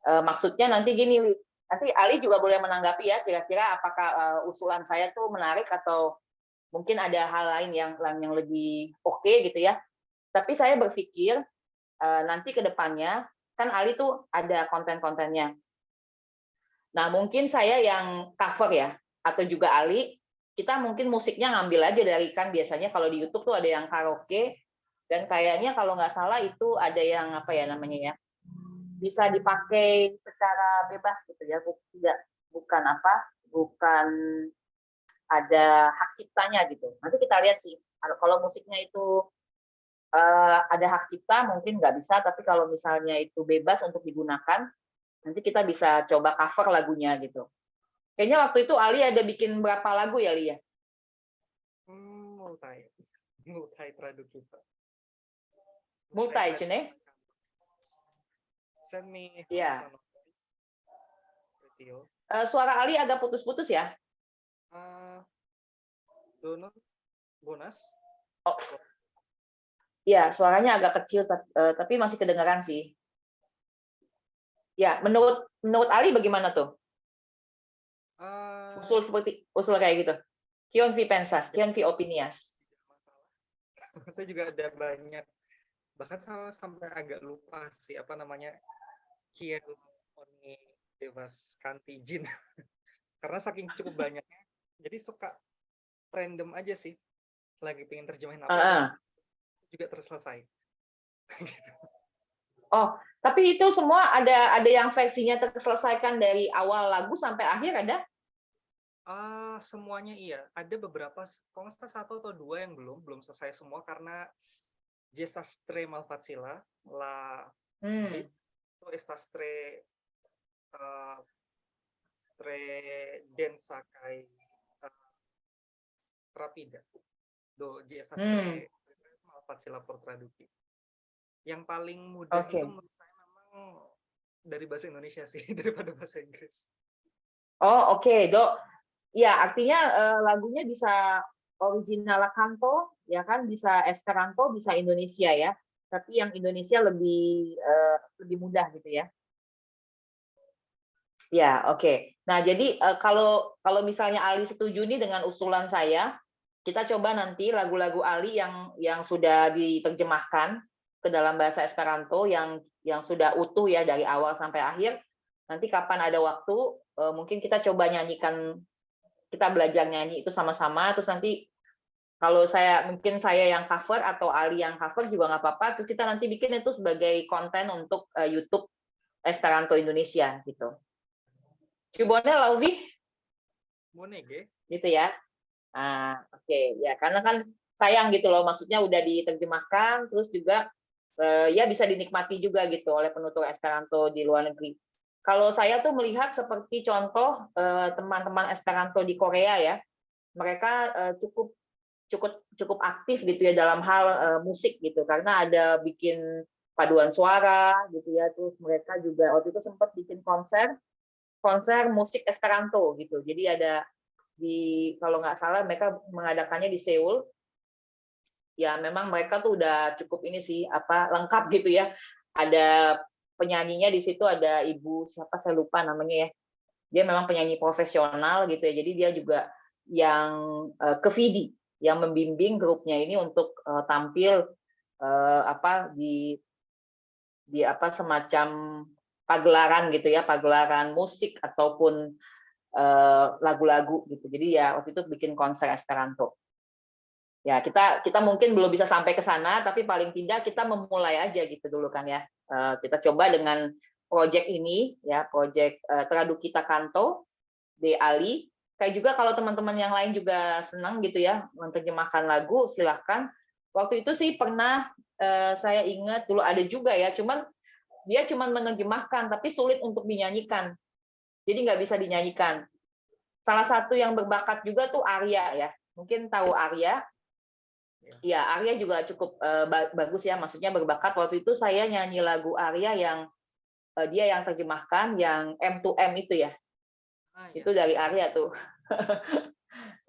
maksudnya nanti gini, nanti Ali juga boleh menanggapi ya, kira-kira apakah usulan saya tuh menarik atau mungkin ada hal lain yang lebih oke gitu ya. Tapi saya berpikir nanti ke depannya kan Ali tuh ada konten-kontennya. Nah, mungkin saya yang cover ya, atau juga Ali, kita mungkin musiknya ngambil aja dari, kan biasanya kalau di YouTube tuh ada yang karaoke, dan kayaknya kalau nggak salah itu ada yang apa ya namanya ya, bisa dipakai secara bebas gitu ya, bukan ada hak ciptanya gitu. Nanti kita lihat sih, kalau musiknya itu ada hak cipta mungkin nggak bisa, tapi kalau misalnya itu bebas untuk digunakan, nanti kita bisa coba cover lagunya gitu. Kayaknya waktu itu Ali ada bikin berapa lagu ya, Li ya? Multi Traducita. Multi, Cune? Send me. Iya. Suara Ali agak putus-putus ya? Donut bonus. Oh. Iya, suaranya agak kecil, tapi masih kedengaran sih. Ya, menurut Ali bagaimana tuh? Usul kayak gitu. Kion vi pensas, kion vi opinias. Saya juga ada banyak, bahkan saya sampai agak lupa sih apa namanya, kion oni devas kanti jin. Karena saking cukup banyaknya, jadi suka random aja sih. Lagi pengen terjemahin apa, juga terselesai. Oh, tapi itu semua ada yang versinya terselesaikan dari awal lagu sampai akhir ada? Semuanya iya. Ada beberapa, kalau nggak salah 1 atau 2 yang belum selesai semua karena Jesastre Malfacila la itu estastre tre densa kai rapida do Jesastre Malfacila por traduki. Yang paling mudah itu menurut saya memang dari bahasa Indonesia sih daripada bahasa Inggris. Oh, oke, Dok. Ya, artinya lagunya bisa original canto, ya kan, bisa Esperanto, bisa Indonesia ya. Tapi yang Indonesia lebih mudah gitu ya. Ya, oke. Nah, jadi kalau misalnya Ali setuju nih dengan usulan saya, kita coba nanti lagu-lagu Ali yang sudah diterjemahkan ke dalam bahasa Esperanto yang sudah utuh ya dari awal sampai akhir. Nanti kapan ada waktu, mungkin kita coba nyanyikan, kita belajar nyanyi itu sama-sama, terus nanti kalau mungkin saya yang cover atau Ali yang cover juga nggak apa-apa, terus kita nanti bikin itu sebagai konten untuk YouTube Esperanto Indonesia gitu. Cubone Lauvi? Monege. Gitu ya. Oke. Ya, karena kan sayang gitu loh, maksudnya udah diterjemahkan, terus juga ya bisa dinikmati juga gitu oleh penutur Esperanto di luar negeri. Kalau saya tuh melihat seperti contoh teman-teman Esperanto di Korea ya, mereka cukup aktif gitu ya dalam hal musik gitu, karena ada bikin paduan suara gitu ya, terus mereka juga waktu itu sempat bikin konser musik Esperanto gitu. Jadi ada kalau nggak salah mereka mengadakannya di Seoul. Ya memang mereka tuh udah cukup ini sih lengkap gitu ya. Ada penyanyinya di situ, ada ibu siapa saya lupa namanya ya. Dia memang penyanyi profesional gitu ya. Jadi dia juga yang ke Vidi yang membimbing grupnya ini untuk tampil di semacam pagelaran gitu ya, pagelaran musik ataupun lagu-lagu gitu. Jadi ya waktu itu bikin konser Esperanto. Ya, kita mungkin belum bisa sampai ke sana, tapi paling tidak kita memulai aja gitu dulu kan ya. Kita coba dengan proyek ini ya, proyek Traducita Canto de Ali. Kayak juga kalau teman-teman yang lain juga senang gitu ya menerjemahkan lagu, silahkan. Waktu itu sih pernah saya ingat dulu ada juga ya, dia cuman menerjemahkan tapi sulit untuk dinyanyikan. Jadi nggak bisa dinyanyikan. Salah satu yang berbakat juga tuh Arya ya. Mungkin tahu Arya. Ya, Arya juga cukup bagus ya, maksudnya berbakat. Waktu itu saya nyanyi lagu Arya yang dia yang terjemahkan yang M2M itu ya. Ya. Itu dari Arya tuh.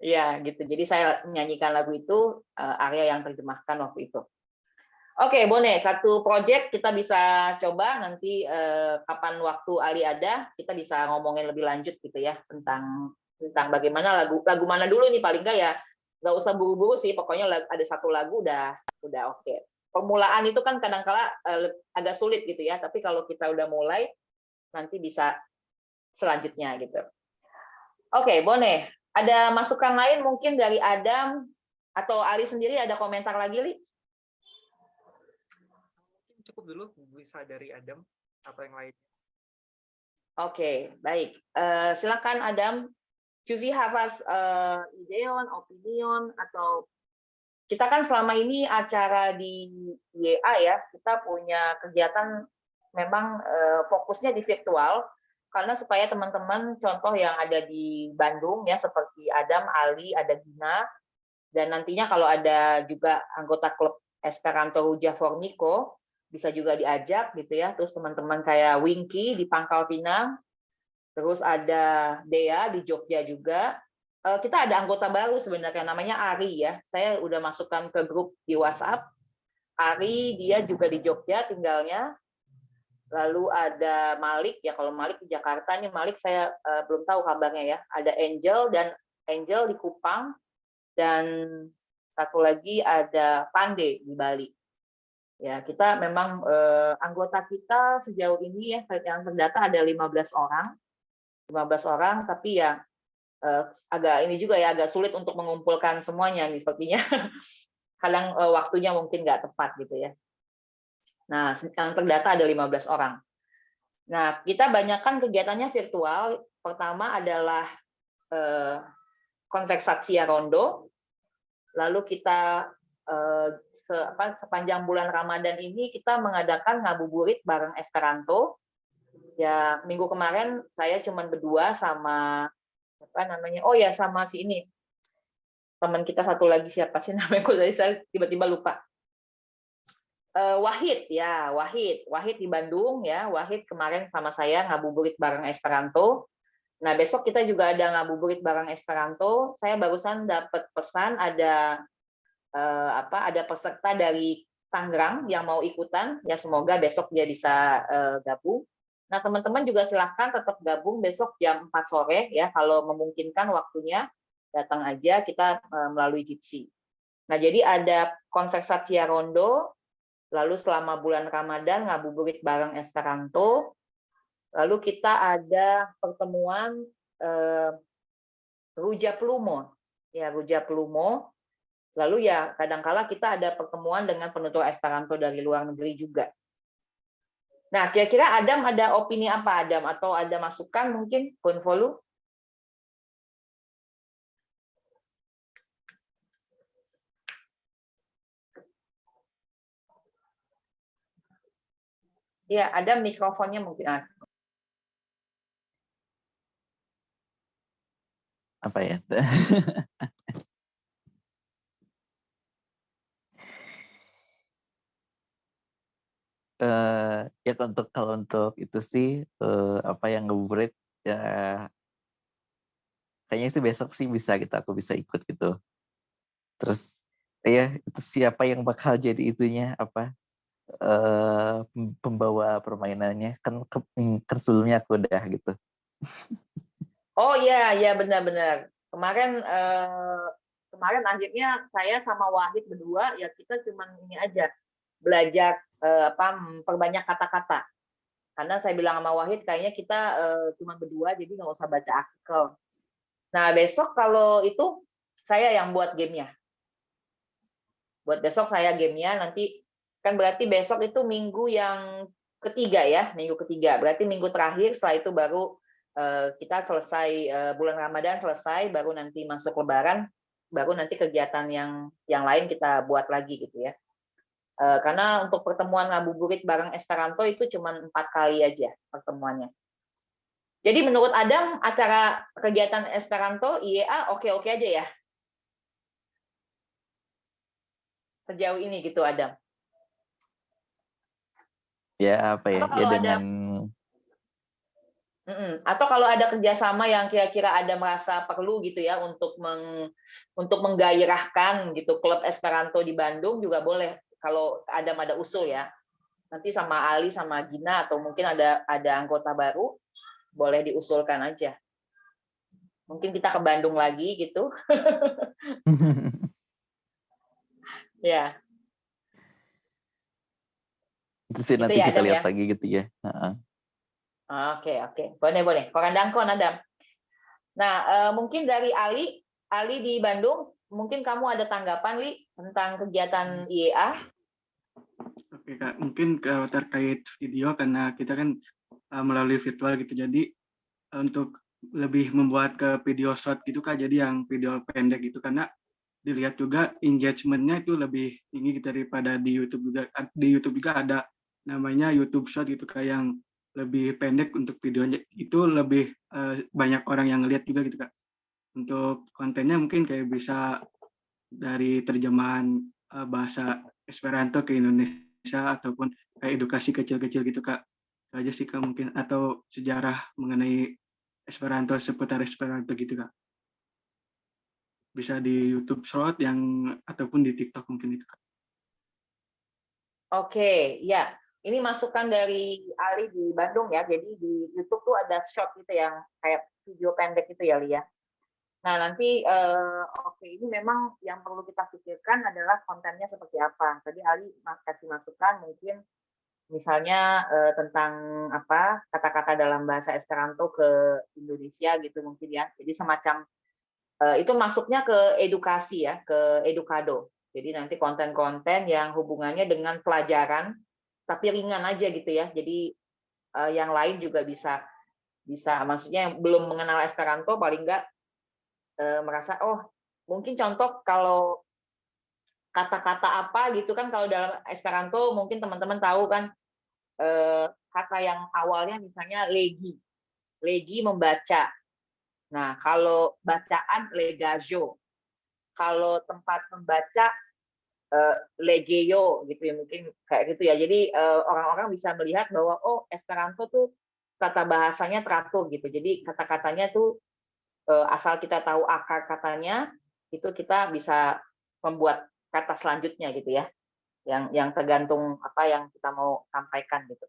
Ya, gitu. Jadi saya menyanyikan lagu itu, Arya yang terjemahkan waktu itu. Oke, Bone, satu project kita bisa coba nanti kapan waktu Ali ada, kita bisa ngomongin lebih lanjut gitu ya tentang bagaimana lagu mana dulu nih paling enggak ya. Nggak usah buru-buru sih, pokoknya ada satu lagu udah oke. Permulaan itu kan kadang-kala agak sulit gitu ya, tapi kalau kita udah mulai nanti bisa selanjutnya gitu. Oke, Bone, ada masukan lain mungkin dari Adam atau Ali sendiri, ada komentar lagi, Li? Mungkin cukup dulu, bisa dari Adam atau yang lain. Oke, baik. Silakan Adam. Do you have us ideon, opinion, atau kita kan selama ini acara di YA ya, kita punya kegiatan memang fokusnya di virtual, karena supaya teman-teman contoh yang ada di Bandung ya seperti Adam, Ali, ada Gina, dan nantinya kalau ada juga anggota klub Esperanto Ruja Formico bisa juga diajak gitu ya. Terus teman-teman kayak Winky di Pangkal Pinang, terus ada Dea di Jogja juga. Kita ada anggota baru sebenarnya namanya Ari ya. Saya udah masukkan ke grup di WhatsApp. Ari dia juga di Jogja tinggalnya. Lalu ada Malik ya, kalau Malik di Jakarta nih, Malik saya belum tahu kabarnya ya. Ada Angel di Kupang, dan satu lagi ada Pande di Bali. Ya, kita memang anggota kita sejauh ini ya yang terdata ada 15 orang. 15 orang, tapi ya agak ini juga ya agak sulit untuk mengumpulkan semuanya nih sepertinya. Kadang waktunya mungkin nggak tepat gitu ya. Nah, yang terdata ada 15 orang. Nah, kita banyakkan kegiatannya virtual. Pertama adalah konversasi rondo. Lalu kita sepanjang bulan Ramadan ini kita mengadakan ngabuburit bareng Esperanto. Ya, minggu kemarin saya cuma berdua sama apa namanya? Oh ya, sama si ini. Teman kita satu lagi siapa sih namanya? Kok tadi saya tiba-tiba lupa. Wahid ya, Wahid di Bandung ya. Wahid kemarin sama saya ngabuburit bareng Esperanto. Nah, besok kita juga ada ngabuburit bareng Esperanto. Saya barusan dapat pesan ada ada peserta dari Tangerang yang mau ikutan. Ya semoga besok dia bisa gabung. Nah, teman-teman juga silahkan tetap gabung besok jam 4 sore ya, kalau memungkinkan waktunya datang aja kita melalui Jitsi. Nah, jadi ada konversasi rondo. Lalu selama bulan Ramadan ngabuburit bareng Esperanto. Lalu kita ada pertemuan Ruja Plumo. Ya, Ruja Plumo. Lalu ya kadangkala kita ada pertemuan dengan penutur Esperanto dari luar negeri juga. Nah, kira-kira Adam ada opini apa Adam, atau ada masukan mungkin Bonvolu? Ya, ada mikrofonnya mungkin. Apa ya? Ya kalau untuk itu sih apa yang ngabuburit ya kayaknya sih besok sih aku bisa ikut gitu. Terus ya itu siapa yang bakal jadi itunya apa pembawa permainannya kan sebelumnya aku udah gitu. Oh iya, ya benar-benar. Kemarin akhirnya saya sama Wahid berdua ya kita cuman ini aja belajar perbanyak kata-kata. Karena saya bilang sama Wahid kayaknya kita cuma berdua jadi nggak usah baca artikel. Nah, besok kalau itu saya yang buat gamenya. Buat besok saya gamenya, nanti kan berarti besok itu minggu yang ketiga ya, minggu ketiga. Berarti minggu terakhir, setelah itu baru kita selesai bulan Ramadan selesai, baru nanti masuk Lebaran, baru nanti kegiatan yang lain kita buat lagi gitu ya. Karena untuk pertemuan ngabuburit bareng Esperanto itu cuma 4 kali aja pertemuannya. Jadi menurut Adam acara kegiatan Esperanto IEA oke-oke aja ya? Sejauh ini gitu Adam? Ya apa ya? Atau Ya kalau ada Atau kalau ada kerjasama yang kira-kira ada merasa perlu gitu ya untuk untuk menggairahkan gitu klub Esperanto di Bandung juga boleh kalau ada usul ya. Nanti sama Ali sama Gina atau mungkin ada anggota baru boleh diusulkan aja. Mungkin kita ke Bandung lagi gitu. Ya. Itu sih Itu nanti ya, kita Adam lihat ya. lagi gitu ya. Heeh. Oke. Boleh. Korandangkon, Adam. Nah, mungkin dari Ali di Bandung, mungkin kamu ada tanggapan, Li, tentang kegiatan IEA? Oke Kak, mungkin kalau terkait video karena kita kan melalui virtual gitu, jadi untuk lebih membuat ke video short gitu Kak, jadi yang video pendek gitu, karena dilihat juga engagement-nya itu lebih tinggi daripada di YouTube juga. Di YouTube juga ada namanya YouTube Short gitu Kak, yang lebih pendek untuk videonya, itu lebih banyak orang yang ngelihat juga gitu Kak. Untuk kontennya mungkin kayak bisa dari terjemahan bahasa Esperanto ke Indonesia ataupun kayak edukasi kecil-kecil gitu Kak. Itu aja sih Kak mungkin, atau sejarah mengenai Esperanto seputar Esperanto gitu Kak. Bisa di YouTube Short yang ataupun di TikTok mungkin itu Kak. Oke, ya. Ini masukan dari Ali di Bandung ya. Jadi di YouTube tuh ada short gitu yang kayak video pendek itu ya, Li ya. Nah, nanti ini memang yang perlu kita pikirkan adalah kontennya seperti apa. Tadi Ali kasih masukan mungkin misalnya tentang apa kata-kata dalam bahasa Esperanto ke Indonesia gitu mungkin ya. Jadi semacam itu masuknya ke edukasi ya, ke edukado. Jadi nanti konten-konten yang hubungannya dengan pelajaran tapi ringan aja gitu ya. Jadi yang lain juga bisa maksudnya yang belum mengenal Esperanto paling enggak merasa mungkin contoh kalau kata-kata apa gitu kan kalau dalam Esperanto mungkin teman-teman tahu kan kata yang awalnya misalnya legi membaca. Nah, kalau bacaan legajo. Kalau tempat membaca legeo gitu ya mungkin kayak gitu ya. Jadi orang-orang bisa melihat bahwa Esperanto tuh tata bahasanya teratur gitu. Jadi kata-katanya tuh asal kita tahu akar katanya itu kita bisa membuat kata selanjutnya gitu ya. Yang tergantung apa yang kita mau sampaikan gitu.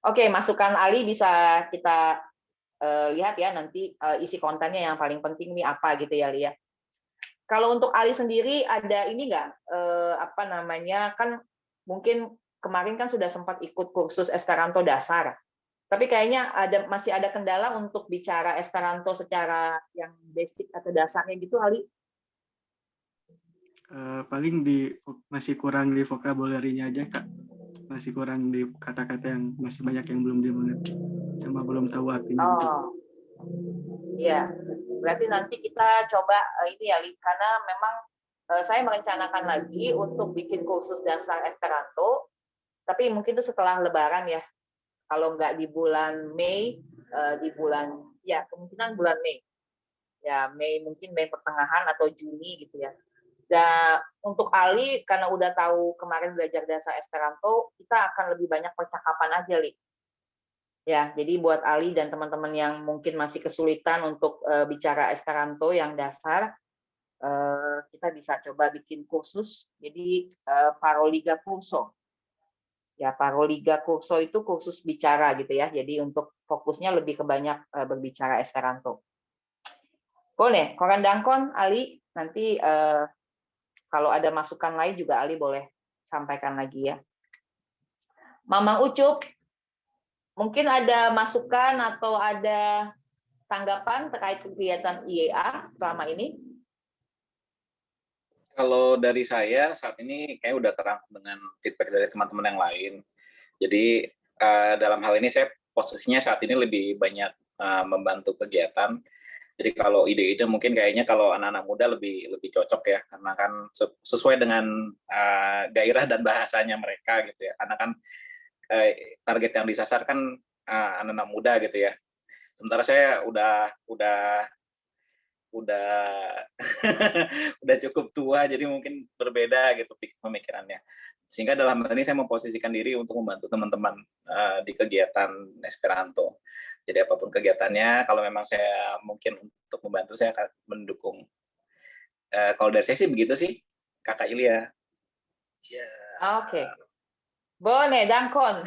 Oke, masukan Ali bisa kita lihat ya nanti isi kontennya yang paling penting nih apa gitu ya, Lia. Kalau untuk Ali sendiri ada ini nggak apa namanya kan mungkin kemarin kan sudah sempat ikut kursus Esperanto dasar, tapi kayaknya masih ada kendala untuk bicara Esperanto secara yang basic atau dasarnya gitu, Ali. Paling masih kurang di vocabulary-nya aja Kak, masih kurang di kata-kata yang masih banyak yang belum dimengerti sama belum tahu artinya gitu. Iya, berarti nanti kita coba ini ya, Li, karena memang saya merencanakan lagi untuk bikin kursus dasar Esperanto, tapi mungkin itu setelah Lebaran ya. Kalau nggak di bulan Mei, kemungkinan bulan Mei. Ya, mungkin Mei pertengahan atau Juni gitu ya. Dan untuk Ali, karena udah tahu kemarin belajar dasar Esperanto, kita akan lebih banyak percakapan aja, Li. Ya, jadi buat Ali dan teman-teman yang mungkin masih kesulitan untuk bicara Esperanto yang dasar, kita bisa coba bikin kursus. Jadi Paroliga Curso. Ya, Paroliga Curso itu kursus bicara gitu ya. Jadi untuk fokusnya lebih ke banyak berbicara Esperanto. Boleh, korandangkon Ali nanti kalau ada masukan lain juga Ali boleh sampaikan lagi ya. Mamang Ucup, mungkin ada masukan atau ada tanggapan terkait kegiatan IEA selama ini? Kalau dari saya saat ini kayak udah terang dengan feedback dari teman-teman yang lain. Jadi dalam hal ini saya posisinya saat ini lebih banyak membantu kegiatan. Jadi kalau ide-ide mungkin kayaknya kalau anak-anak muda lebih cocok ya, karena kan sesuai dengan gairah dan bahasanya mereka gitu ya. Karena kan target yang disasar kan anak-anak muda gitu ya. Sementara saya udah udah cukup tua, jadi mungkin berbeda gitu pemikirannya. Sehingga dalam hal ini saya memposisikan diri untuk membantu teman-teman di kegiatan Esperanto. Jadi apapun kegiatannya, kalau memang saya mungkin untuk membantu, saya akan mendukung. Kalau dari saya sih begitu sih, Kakak Ilya. Ya. Oke. Boleh, Dangkon.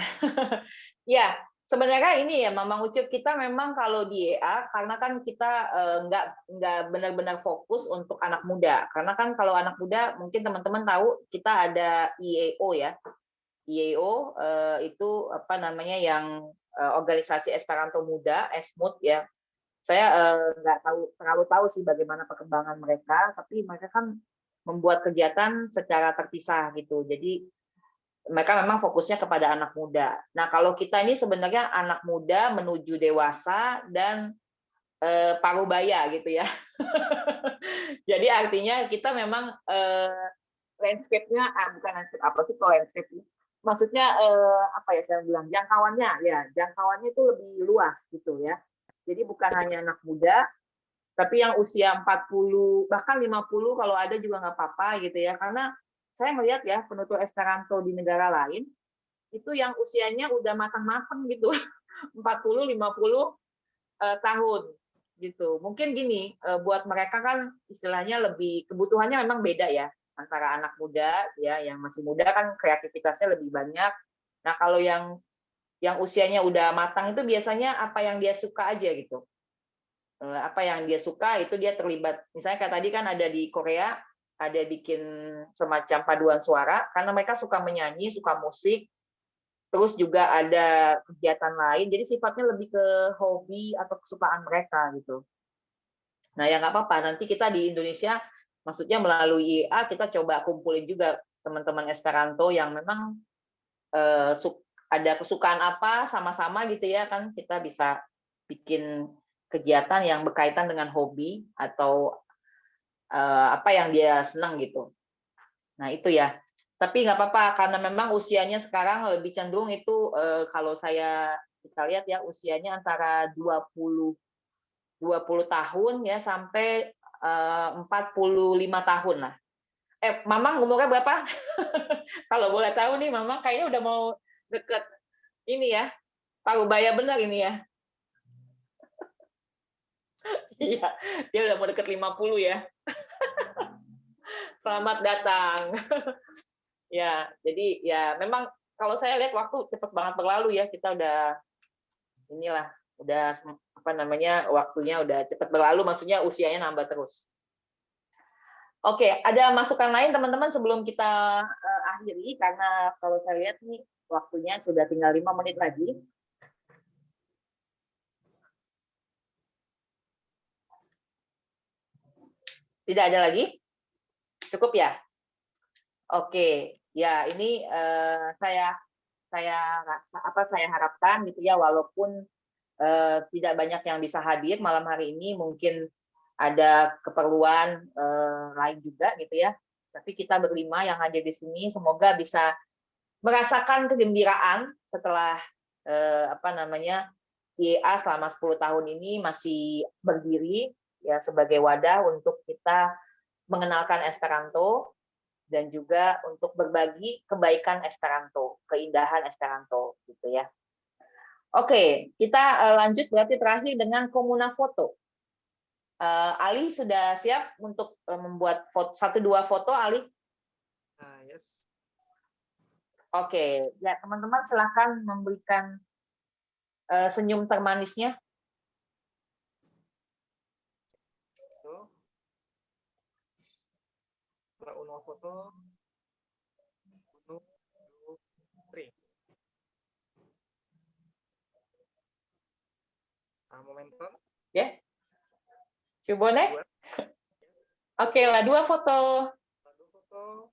Ya, sebenarnya ini ya, Mamang Ucup, kita memang kalau di EA, karena kan kita nggak benar-benar fokus untuk anak muda. Karena kan kalau anak muda, mungkin teman-teman tahu, kita ada IEO ya. IEO itu apa namanya yang organisasi Esperanto Muda, ESMUD ya. Saya nggak terlalu tahu sih bagaimana perkembangan mereka, tapi mereka kan membuat kegiatan secara terpisah gitu. Jadi mereka memang fokusnya kepada anak muda. Nah, kalau kita ini sebenarnya anak muda menuju dewasa dan parubaya gitu ya. Jadi artinya kita memang landscape-nya, bukan landscape apa sih kalau landscape? Maksudnya apa ya saya bilang jangkauannya itu lebih luas gitu ya. Jadi bukan hanya anak muda, tapi yang usia 40 bahkan 50 kalau ada juga nggak apa-apa gitu ya. Karena saya melihat ya penutur Esperanto di negara lain itu yang usianya udah matang-matang gitu 40-50 tahun gitu. Mungkin gini, buat mereka kan istilahnya lebih kebutuhannya memang beda ya antara anak muda ya yang masih muda kan kreativitasnya lebih banyak. Nah, kalau yang usianya udah matang itu biasanya apa yang dia suka aja gitu. Apa yang dia suka itu dia terlibat. Misalnya kayak tadi kan ada di Korea ada bikin semacam paduan suara karena mereka suka menyanyi, suka musik, terus juga ada kegiatan lain. Jadi sifatnya lebih ke hobi atau kesukaan mereka gitu. Nah ya nggak apa-apa. Nanti kita di Indonesia, maksudnya melalui IA kita coba kumpulin juga teman-teman Esperanto yang memang ada kesukaan apa sama-sama gitu ya kan kita bisa bikin kegiatan yang berkaitan dengan hobi atau apa yang dia senang gitu. Nah itu ya. Tapi nggak apa-apa karena memang usianya sekarang lebih cenderung itu kalau kita lihat ya usianya antara 20 tahun ya sampai 45 tahun lah. Mamang umurnya berapa? Kalau boleh tahu nih Mamang kayaknya udah mau deket ini ya. Parubaya benar ini ya. Iya, dia udah mau deket 50 ya. Selamat datang. Ya, jadi ya memang kalau saya lihat waktu cepat banget berlalu ya. Kita udah apa namanya waktunya udah cepat berlalu. Maksudnya usianya nambah terus. Oke, ada masukan lain teman-teman sebelum kita akhiri karena kalau saya lihat nih waktunya sudah tinggal 5 menit lagi. Tidak ada lagi? Cukup ya? Oke, ya ini saya harapkan gitu ya walaupun tidak banyak yang bisa hadir malam hari ini mungkin ada keperluan lain juga gitu ya. Tapi kita berlima yang hadir di sini semoga bisa merasakan kegembiraan setelah apa namanya IEA selama 10 tahun ini masih berdiri ya sebagai wadah untuk kita mengenalkan Esperanto dan juga untuk berbagi kebaikan Esperanto, keindahan Esperanto gitu ya. Oke, kita lanjut berarti terakhir dengan Komuna Foto. Ali sudah siap untuk membuat 1-2 foto, Ali? Yes. Oke, ya teman-teman silakan memberikan senyum termanisnya. Uno foto. 1, 2, 3. Momentum. Ya. Cubone? Oke lah, 2 foto. 2 foto.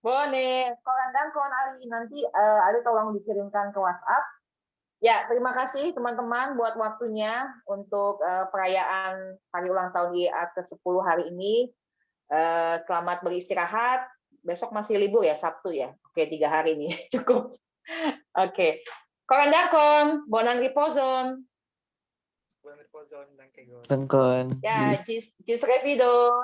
Boleh, koran Ali nanti Ali tolong dikirimkan ke WhatsApp. Ya, terima kasih teman-teman buat waktunya untuk perayaan hari ulang tahun IEA ke-10 hari ini. Selamat beristirahat. Besok masih libur ya, Sabtu ya. Oke, 3 hari ini cukup. Oke. Koran bonan ripozon. Buon riposo, danke. Tengkon. Ya, jis revido.